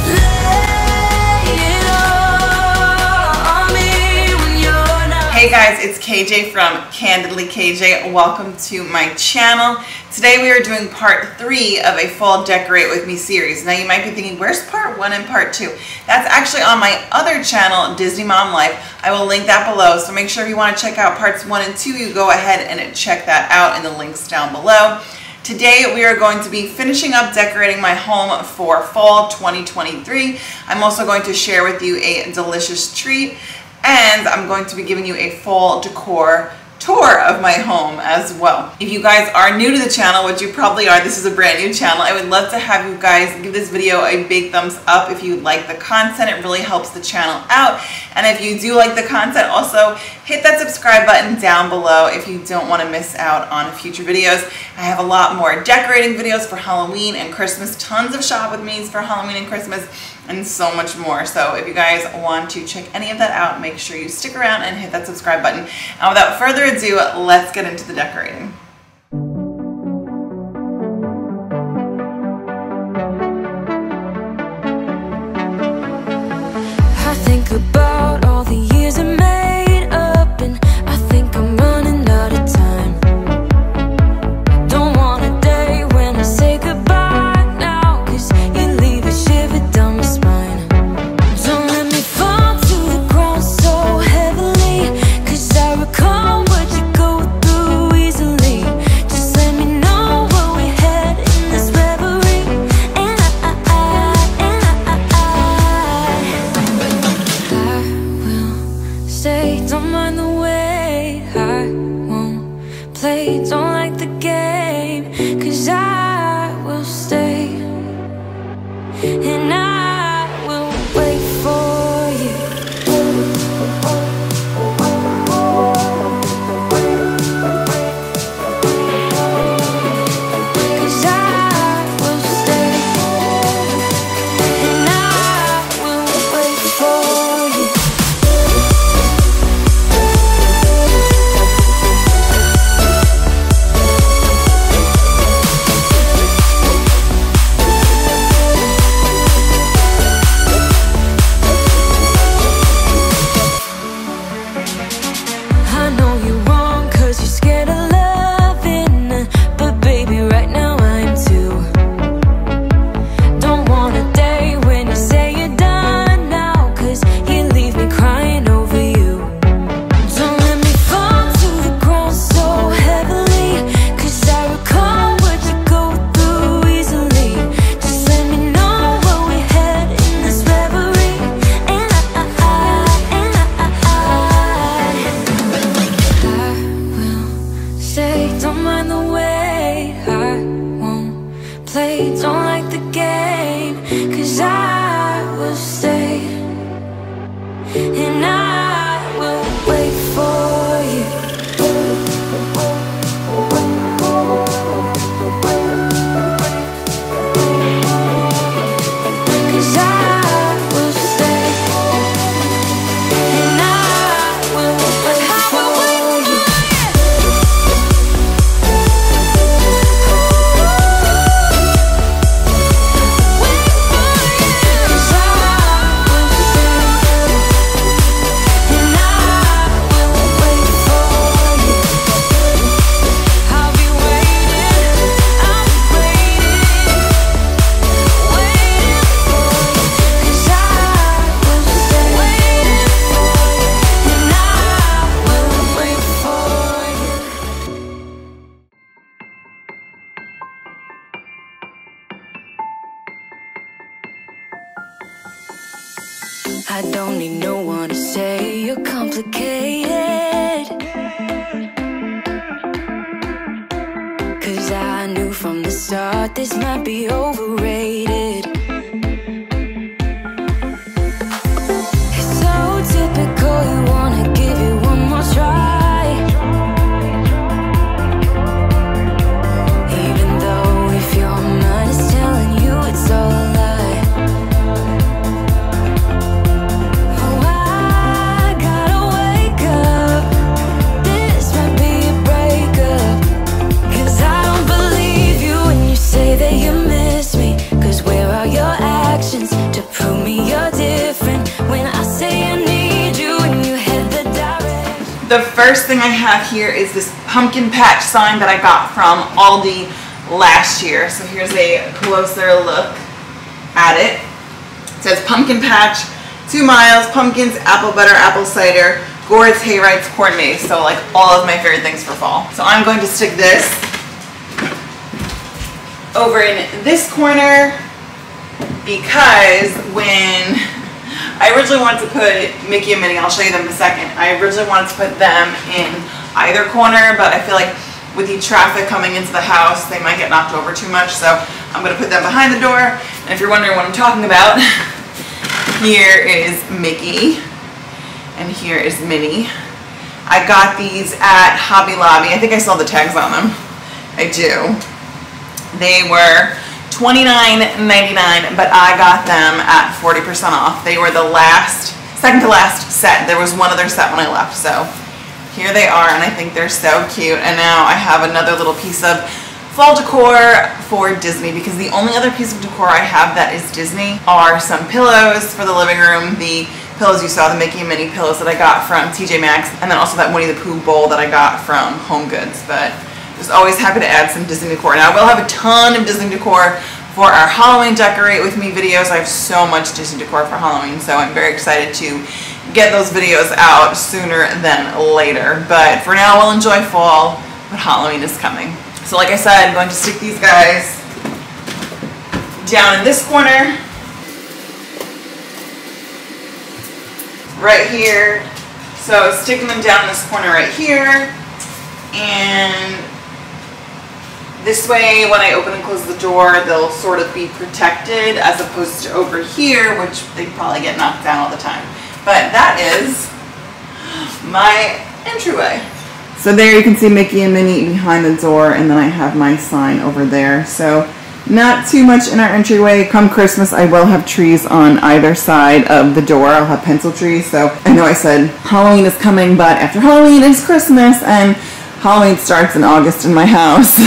Lay it all on me when you're not. Hey guys, it's KJ from Candidly KJ. Welcome to my channel. Today we are doing part 3 of a fall decorate with me series. Now you might be thinking, where's part 1 and part 2? That's actually on my other channel, Disney Mom Life. I will link that below, so make sure if you want to check out parts 1 and 2, you go ahead and check that out in the links down below. Today we are going to be finishing up decorating my home for fall 2023. I'm also going to share with you a delicious treat, and I'm going to be giving you a fall decor tour of my home as well. If you guys are new to the channel, which you probably are, this is a brand new channel, I would love to have you guys give this video a big thumbs up if you like the content. It really helps the channel out. And if you do like the content, also hit that subscribe button down below if you don't want to miss out on future videos. I have a lot more decorating videos for Halloween and Christmas, tons of shop with me's for Halloween and Christmas, and so much more. So if you guys want to check any of that out, make sure you stick around and hit that subscribe button. And without further ado, let's get into the decorating. I think about all the years I made up, and I think I'm running out of time. Don't want a day when I say goodbye now, 'cause you leave a shiver down my spine. Don't let me fall to the ground so heavily, 'cause I recall what you go through easily. Just let me know where we head in this reverie, and I will stay. Don't mind the way I won't play. Don't like the game, 'cause I will stay, and I will wait for you. 'Cause I will stay, and I will wait for you. I know you're wrong, 'cause you're scared of loving, but baby, right now I am too. Don't want a day when you say you're done now, 'cause you leave me crying over you. Don't let me fall to the ground so heavily, 'cause I recall what you go through easily. Just let me know where we head in this reverie, and I will stay. Don't mind the way I won't play. Don't like the game, 'cause I will stay, and I will wait for you. 'Cause I will stay, and I will wait for you. 'Cause I will stay, and I will wait for you. I'll be waiting, I'll be waiting for you. 'Cause I will stay waiting for you, and I will wait for you. I don't need no one to say you're complicated, 'cause I knew from the start this might be overrated. It's so typical, you wanna give it one more try, even though if your mind is telling you it's all a lie. Oh, I gotta wake up, this might be a breakup, 'cause I don't believe you when you say that you miss me. 'Cause where are your actions to prove me you're different when I say I need you and you head the direction? The first thing I have here is this pumpkin patch sign that I got from Aldi last year. So here's a closer look at it. It says pumpkin patch, 2 miles, pumpkins, apple butter, apple cider, gourds, hayrikes, corn maze. So like all of my favorite things for fall. So I'm going to stick this over in this corner, because when I originally wanted to put Mickey and Minnie, I'll show you them in a second. I originally wanted to put them in either corner, but I feel like with the traffic coming into the house, they might get knocked over too much, so I'm going to put them behind the door. And if you're wondering what I'm talking about, here is Mickey, and here is Minnie. I got these at Hobby Lobby. I think I saw the tags on them. I do. They were $29.99, but I got them at 40% off. They were the second to last set. There was one other set when I left, so here they are, and I think they're so cute. And now I have another little piece of fall decor for Disney, because the only other piece of decor I have that is Disney are some pillows for the living room. The pillows you saw, the Mickey and Minnie pillows that I got from TJ Maxx, and then also that Winnie the Pooh bowl that I got from Home Goods. But just always happy to add some Disney decor. Now I will have a ton of Disney decor for our Halloween Decorate With Me videos. I have so much Disney decor for Halloween, so I'm very excited to get those videos out sooner than later. But for now, we'll enjoy fall, but Halloween is coming. So like I said, I'm going to stick these guys down in this corner, right here. So sticking them down in this corner right here, and this way when I open and close the door, they'll sort of be protected, as opposed to over here, which they probably get knocked down all the time. But that is my entryway. So there you can see Mickey and Minnie behind the door, and then I have my sign over there. So not too much in our entryway. Come Christmas, I will have trees on either side of the door. I'll have pencil trees. So I know I said Halloween is coming, but after Halloween is Christmas, and Halloween starts in August in my house,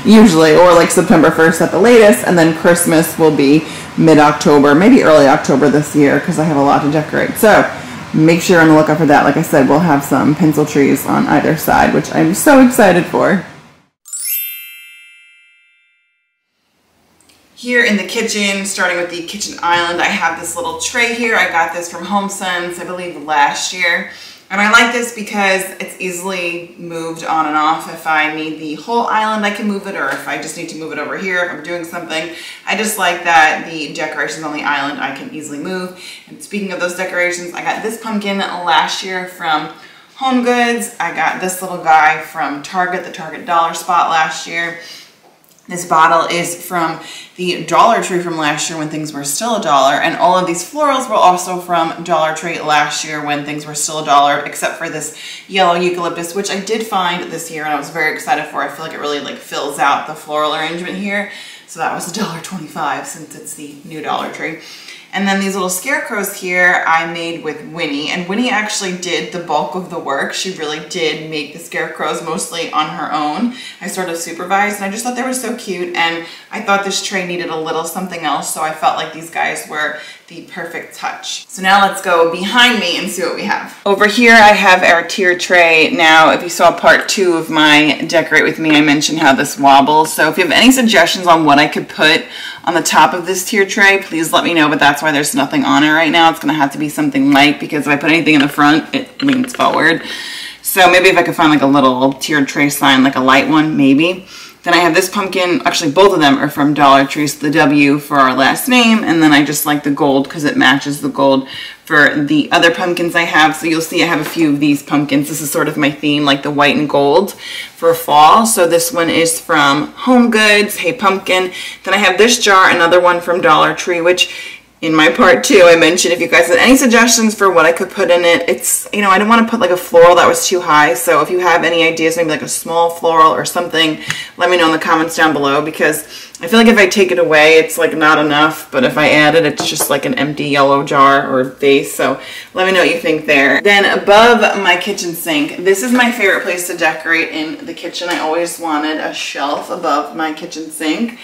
usually, or like September 1st at the latest, and then Christmas will be mid-October, maybe early October this year, because I have a lot to decorate. So make sure you're on the lookout for that. Like I said, we'll have some pencil trees on either side, which I'm so excited for. Here in the kitchen, starting with the kitchen island, I have this little tray here. I got this from HomeSense, I believe last year. And I like this because it's easily moved on and off. If I need the whole island, I can move it, or if I just need to move it over here, if I'm doing something. I just like that the decorations on the island I can easily move. And speaking of those decorations, I got this pumpkin last year from Home Goods. I got this little guy from Target, the Target Dollar Spot last year. This bottle is from the Dollar Tree from last year when things were still $1. And all of these florals were also from Dollar Tree last year when things were still $1, except for this yellow eucalyptus, which I did find this year and I was very excited for. I feel like it really like fills out the floral arrangement here. So that was $1.25 since it's the new Dollar Tree. And then these little scarecrows here I made with Winnie, and Winnie actually did the bulk of the work. She really did make the scarecrows mostly on her own. I sort of supervised, and I just thought they were so cute, and I thought this tray needed a little something else, so I felt like these guys were the perfect touch. So now let's go behind me and see what we have. Over here I have our tier tray. Now if you saw part 2 of my Decorate With Me, I mentioned how this wobbles. So if you have any suggestions on what I could put on the top of this tier tray, please let me know, but that's why there's nothing on it right now. It's gonna have to be something light, because if I put anything in the front, it leans forward. So maybe if I could find like a little tiered tray sign, like a light one, maybe. Then I have this pumpkin, actually both of them are from Dollar Tree, so the W for our last name, and then I just like the gold because it matches the gold for the other pumpkins I have. So you'll see I have a few of these pumpkins. This is sort of my theme, like the white and gold for fall. So this one is from Home Goods, Hey Pumpkin. Then I have this jar, another one from Dollar Tree, which in my part 2, I mentioned if you guys had any suggestions for what I could put in it. It's, you know, I didn't want to put like a floral that was too high. So if you have any ideas, maybe like a small floral or something, let me know in the comments down below, because I feel like if I take it away, it's like not enough. But if I add it, it's just like an empty yellow jar or vase. So let me know what you think there. Then above my kitchen sink, this is my favorite place to decorate in the kitchen. I always wanted a shelf above my kitchen sink.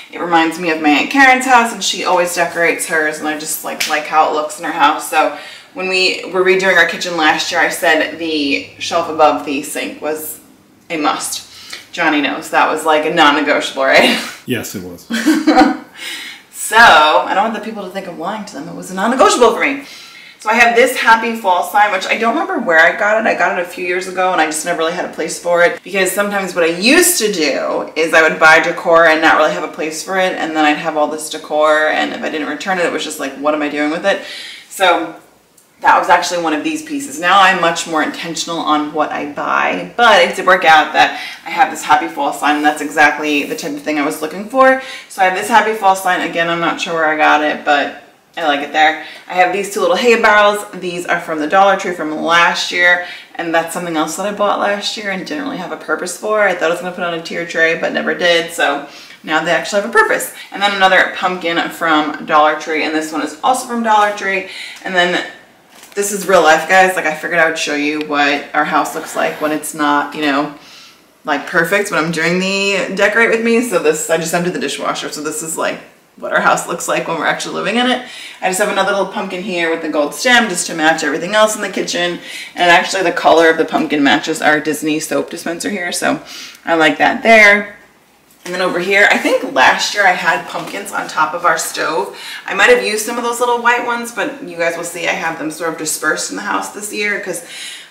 It reminds me of my Aunt Karen's house, and she always decorates hers, and I just like how it looks in her house. So when we were redoing our kitchen last year, I said the shelf above the sink was a must. Johnny knows that was like a non-negotiable, right? Yes, it was. So I don't want the people to think I'm lying to them. It was a non-negotiable for me. So I have this Happy Fall sign, which I don't remember where I got it. I got it a few years ago, and I just never really had a place for it, because sometimes what I used to do is I would buy decor and not really have a place for it, and then I'd have all this decor, and if I didn't return it, it was just like, what am I doing with it? So that was actually one of these pieces. Now I'm much more intentional on what I buy, but it did work out that I have this happy fall sign, and that's exactly the type of thing I was looking for. So I have this happy fall sign. Again, I'm not sure where I got it, but I like it there. I have these two little hay barrels. These are from the Dollar Tree from last year, and that's something else that I bought last year and didn't really have a purpose for. I thought I was gonna put on a tier tray, but never did, so now they actually have a purpose. And then another pumpkin from Dollar Tree, and this one is also from Dollar Tree. And then this is real life, guys. Like, I figured I would show you what our house looks like when it's not, you know, like perfect when I'm doing the decorate with me. So this, I just emptied the dishwasher. So this is like what our house looks like when we're actually living in it. I just have another little pumpkin here with the gold stem just to match everything else in the kitchen. And actually the color of the pumpkin matches our Disney soap dispenser here. So I like that there. And then over here, I think last year I had pumpkins on top of our stove. I might have used some of those little white ones, but you guys will see I have them sort of dispersed in the house this year because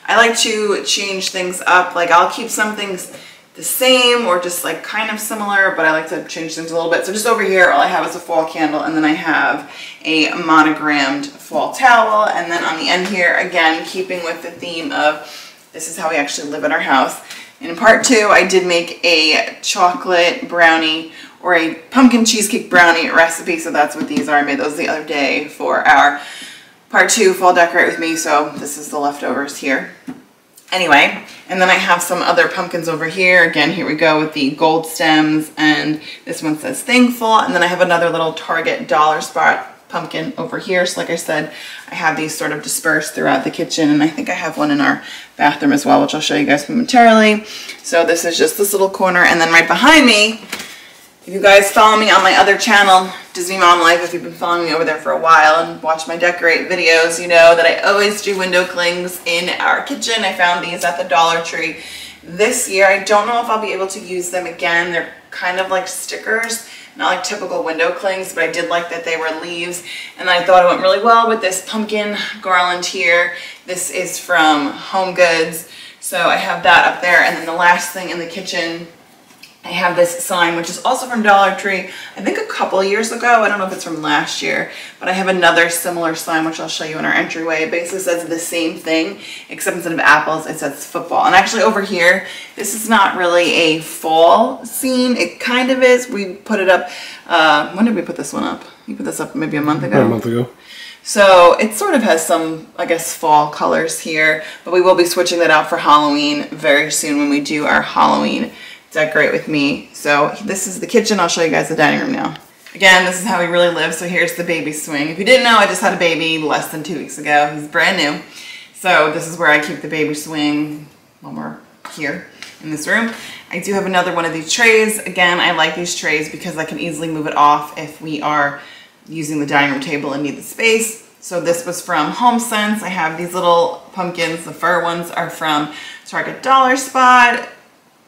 I like to change things up. Like, I'll keep some things the same or just like kind of similar, but I like to change things a little bit. So just over here, all I have is a fall candle, and then I have a monogrammed fall towel. And then on the end here, again, keeping with the theme of this is how we actually live in our house. In part 2, I did make a chocolate brownie or a pumpkin cheesecake brownie recipe. So that's what these are. I made those the other day for our part 2 fall decorate with me. So this is the leftovers here. Anyway, and then I have some other pumpkins over here. Again, here we go with the gold stems, and this one says thankful. And then I have another little Target dollar spot pumpkin over here. So like I said, I have these sort of dispersed throughout the kitchen, and I think I have one in our bathroom as well, which I'll show you guys momentarily. So this is just this little corner, and then right behind me, if you guys follow me on my other channel, Disney Mom Life, if you've been following me over there for a while and watch my decorate videos, you know that I always do window clings in our kitchen. I found these at the Dollar Tree this year. I don't know if I'll be able to use them again. They're kind of like stickers, not like typical window clings, but I did like that they were leaves, and I thought it went really well with this pumpkin garland here. This is from Home Goods, so I have that up there. And then the last thing in the kitchen, I have this sign, which is also from Dollar Tree, I think a couple years ago. I don't know if it's from last year, but I have another similar sign, which I'll show you in our entryway. It basically says the same thing, except instead of apples, it says football. And actually over here, this is not really a fall scene. It kind of is. We put it up, when did we put this one up? You put this up maybe a month ago? About a month ago. So it sort of has some, I guess, fall colors here, but we will be switching that out for Halloween very soon when we do our Halloween decorate with me. So this is the kitchen. I'll show you guys the dining room now. Again, this is how we really live. So here's the baby swing. If you didn't know, I just had a baby less than 2 weeks ago. He's brand new. So this is where I keep the baby swing when we're here in this room. I do have another one of these trays. Again, I like these trays because I can easily move it off if we are using the dining room table and need the space. So this was from HomeSense. I have these little pumpkins. The fur ones are from Target Dollar Spot.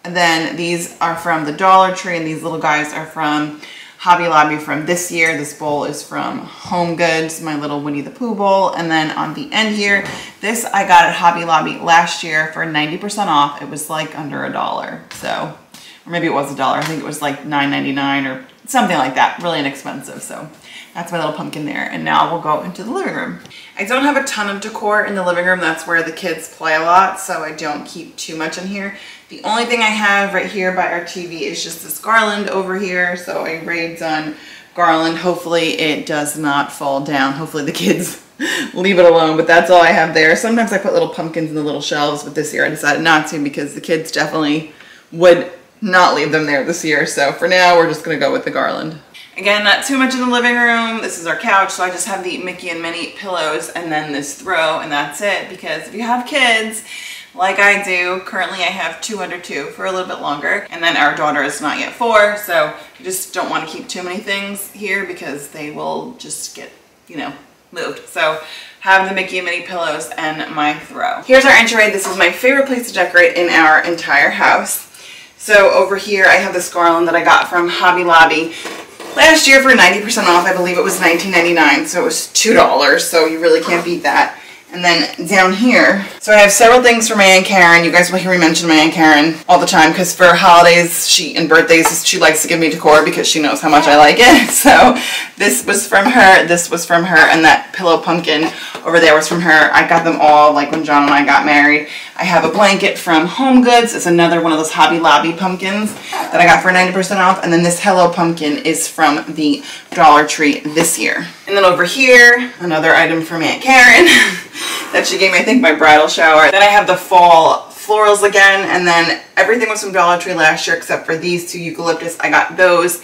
And then these are from the Dollar Tree, and these little guys are from Hobby Lobby from this year. This bowl is from Home Goods, my little Winnie the Pooh bowl. And then on the end here, this I got at Hobby Lobby last year for 90% off. It was like under $1. So, or maybe it was $1. I think it was like $9.99 or something like that. Really inexpensive. So that's my little pumpkin there. And now we'll go into the living room. I don't have a ton of decor in the living room. That's where the kids play a lot, so I don't keep too much in here. The only thing I have right here by our TV is just this garland over here. So a Raid Done garland. Hopefully it does not fall down. Hopefully the kids leave it alone, but that's all I have there. Sometimes I put little pumpkins in the little shelves, but this year I decided not to because the kids definitely would not leave them there this year. So for now, we're just gonna go with the garland. Again, not too much in the living room. This is our couch, so I just have the Mickey and Minnie pillows and then this throw, and that's it. Because if you have kids, like I do, currently I have 2 under 2 for a little bit longer, and then our daughter is not yet 4, so you just don't want to keep too many things here because they will just get, you know, moved. So have the Mickey and Minnie pillows and my throw. Here's our entryway. This is my favorite place to decorate in our entire house. So over here I have this garland that I got from Hobby Lobby last year for 90% off. I believe it was $19.99, so it was $2, so you really can't beat that. And then down here, so I have several things for my Aunt Karen. You guys will hear me mention my Aunt Karen all the time because for holidays and birthdays, she likes to give me decor because she knows how much I like it. So this was from her, this was from her, and that pillow pumpkin over there was from her. I got them all like when John and I got married. I have a blanket from Home Goods. It's another one of those Hobby Lobby pumpkins that I got for 90% off. And then this Hello Pumpkin is from the Dollar Tree this year. And then over here, another item from Aunt Karen that she gave me, I think, my bridal shower. Then I have the fall florals again, and then everything was from Dollar Tree last year except for these two eucalyptus. I got those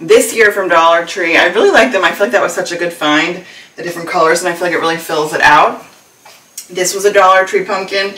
this year from Dollar Tree. I really like them. I feel like that was such a good find, the different colors, and I feel like it really fills it out. This was a Dollar Tree pumpkin.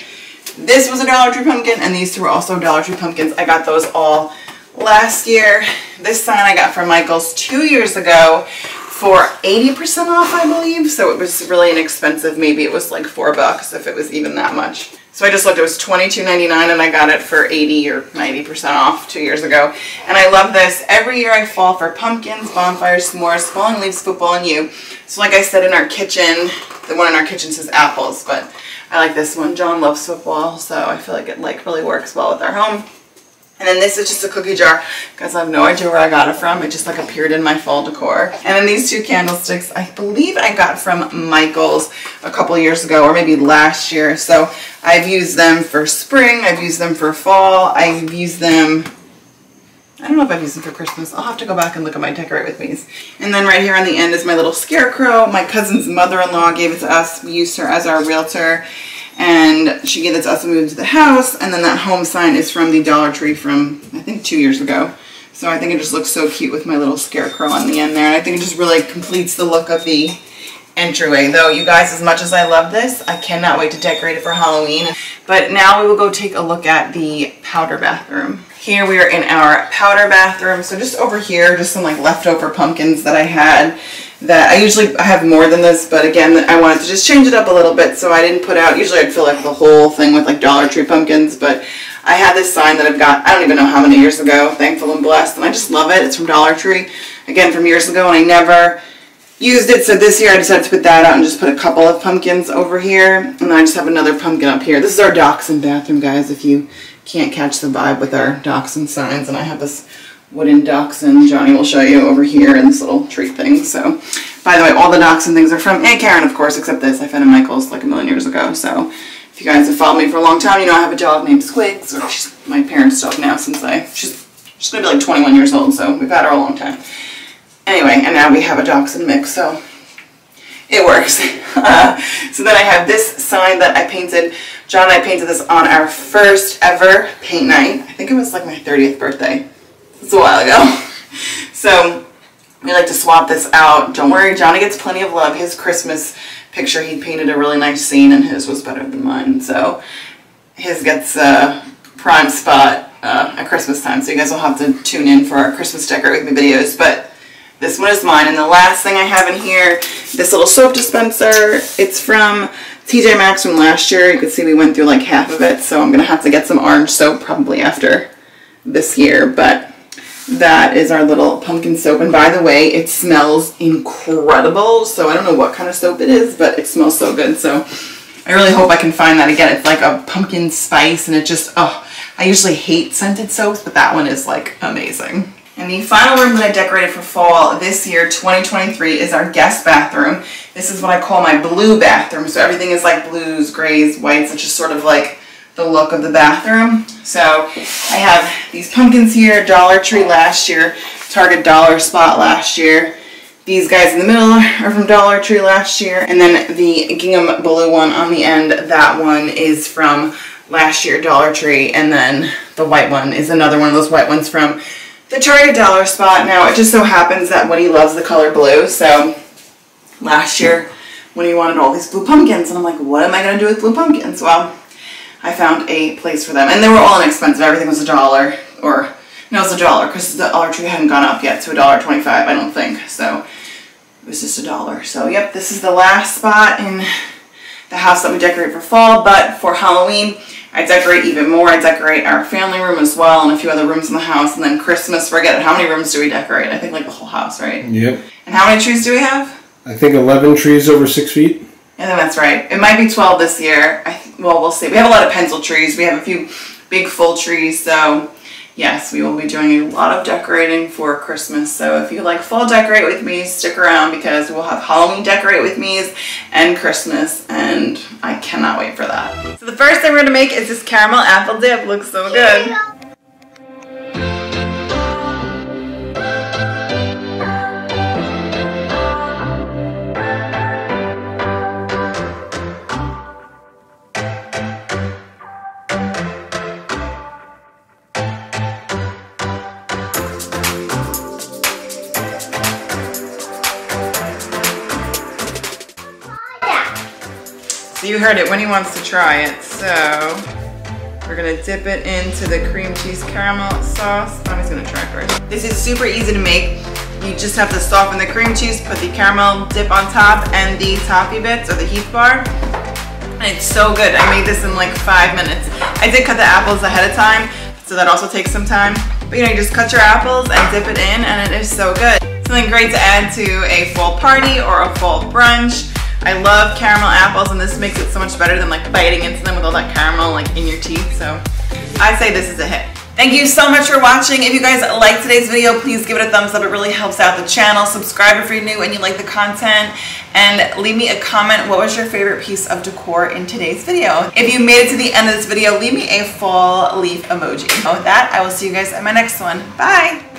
This was a Dollar Tree pumpkin, and these two were also Dollar Tree pumpkins. I got those all last year. This sign I got from Michael's 2 years ago for 80% off, I believe. So it was really inexpensive. Maybe it was like $4 if it was even that much. So I just looked, it was $22.99 and I got it for 80 or 90% off 2 years ago. And I love this. Every year I fall for pumpkins, bonfires, s'mores, falling leaves, football, and you. So like I said in our kitchen, the one in our kitchen says apples, but I like this one. John loves football, so I feel like it really works well with our home. And then this is just a cookie jar, because I have no idea where I got it from. It just like appeared in my fall decor. And then these two candlesticks, I believe I got from Michael's a couple years ago, or maybe last year. So I've used them for spring, I've used them for fall, I've used them, I don't know if I've used them for Christmas. I'll have to go back and look at my Decorate With Me's. And then right here on the end is my little scarecrow. My cousin's mother-in-law gave it to us. We used her as our realtor. And she gave it to us when we moved to the house. And then that home sign is from the Dollar Tree from, I think, 2 years ago. So I think it just looks so cute with my little scarecrow on the end there. And I think it just really completes the look of the entryway. Though, you guys, as much as I love this, I cannot wait to decorate it for Halloween. But now we will go take a look at the powder bathroom. Here we are in our powder bathroom. So just over here, just some like leftover pumpkins that I had. That I usually have more than this, but again, I wanted to just change it up a little bit, so I didn't put out, usually I'd fill like the whole thing with like Dollar Tree pumpkins, but I had this sign that I've got, I don't even know how many years ago, Thankful and Blessed, and I just love it. It's from Dollar Tree, again from years ago, and I never used it, so this year I decided to put that out and just put a couple of pumpkins over here, and then I just have another pumpkin up here. This is our dachshund bathroom, guys, if you can't catch the vibe with our dachshund signs, and I have this wooden dachshund Johnny will show you over here in this little treat thing. So, by the way, all the dachshund things are from Aunt Karen, of course, except this. I found in Michael's like a million years ago. So, if you guys have followed me for a long time, you know I have a dog named Squigs, or she's my parents' dog now since she's going to be like 21 years old, so we've had her a long time. Anyway, and now we have a dachshund mix, so it works. So then I have this sign that I painted. John and I painted this on our first ever paint night. I think it was like my 30th birthday. It's a while ago. So we like to swap this out. Don't worry, Johnny gets plenty of love. His Christmas picture, he painted a really nice scene and his was better than mine. So his gets a prime spot at Christmas time. So you guys will have to tune in for our Christmas Decorate With Me videos. But this one is mine. And the last thing I have in here, this little soap dispenser. It's from TJ Maxx from last year. You can see we went through like half of it. So I'm going to have to get some orange soap probably after this year. But that is our little pumpkin soap, and by the way, it smells incredible. So I don't know what kind of soap it is, but it smells so good. So I really hope I can find that again. It's like a pumpkin spice, and it just, oh, I usually hate scented soaps, but that one is like amazing. And the final room that I decorated for fall this year, 2023, is our guest bathroom. This is what I call my blue bathroom. So everything is like blues, grays, whites. It's just sort of like the look of the bathroom. So I have these pumpkins here, Dollar Tree last year, Target Dollar Spot last year. These guys in the middle are from Dollar Tree last year. And then the gingham blue one on the end, that one is from last year, Dollar Tree. And then the white one is another one of those white ones from the Target Dollar Spot. Now, it just so happens that Woody loves the color blue. So last year, Woody wanted all these blue pumpkins. And I'm like, what am I going to do with blue pumpkins? Well, I found a place for them. And they were all inexpensive. Everything was $1. Or, no, it was $1 because the Dollar Tree hadn't gone up yet to $1.25, I don't think. So it was just $1. So, yep, this is the last spot in the house that we decorate for fall. But for Halloween, I decorate even more. I decorate our family room as well and a few other rooms in the house. And then Christmas, forget it. How many rooms do we decorate? I think like the whole house, right? Yep. And how many trees do we have? I think 11 trees over 6 feet. I think that's right. It might be 12 this year. Well, we'll see. We have a lot of pencil trees. We have a few big full trees, so yes, we will be doing a lot of decorating for Christmas. So if you like fall decorate with me, stick around because we'll have Halloween decorate with me's and Christmas, and I cannot wait for that. So the first thing we're gonna make is this caramel apple dip. Looks so good. So you heard it, Winnie wants to try it. So we're gonna dip it into the cream cheese caramel sauce. Mommy's gonna try first. This is super easy to make. You just have to soften the cream cheese, put the caramel dip on top and the toffee bits or the Heath bar. And it's so good. I made this in like 5 minutes. I did cut the apples ahead of time, so that also takes some time. But you know, you just cut your apples and dip it in and it is so good. Something great to add to a fall party or a fall brunch. I love caramel apples, and this makes it so much better than like biting into them with all that caramel like in your teeth. So I'd say this is a hit. Thank you so much for watching. If you guys liked today's video, please give it a thumbs up. It really helps out the channel. Subscribe if you're new and you like the content, and leave me a comment. What was your favorite piece of decor in today's video? If you made it to the end of this video, leave me a fall leaf emoji. And with that, I will see you guys in my next one. Bye.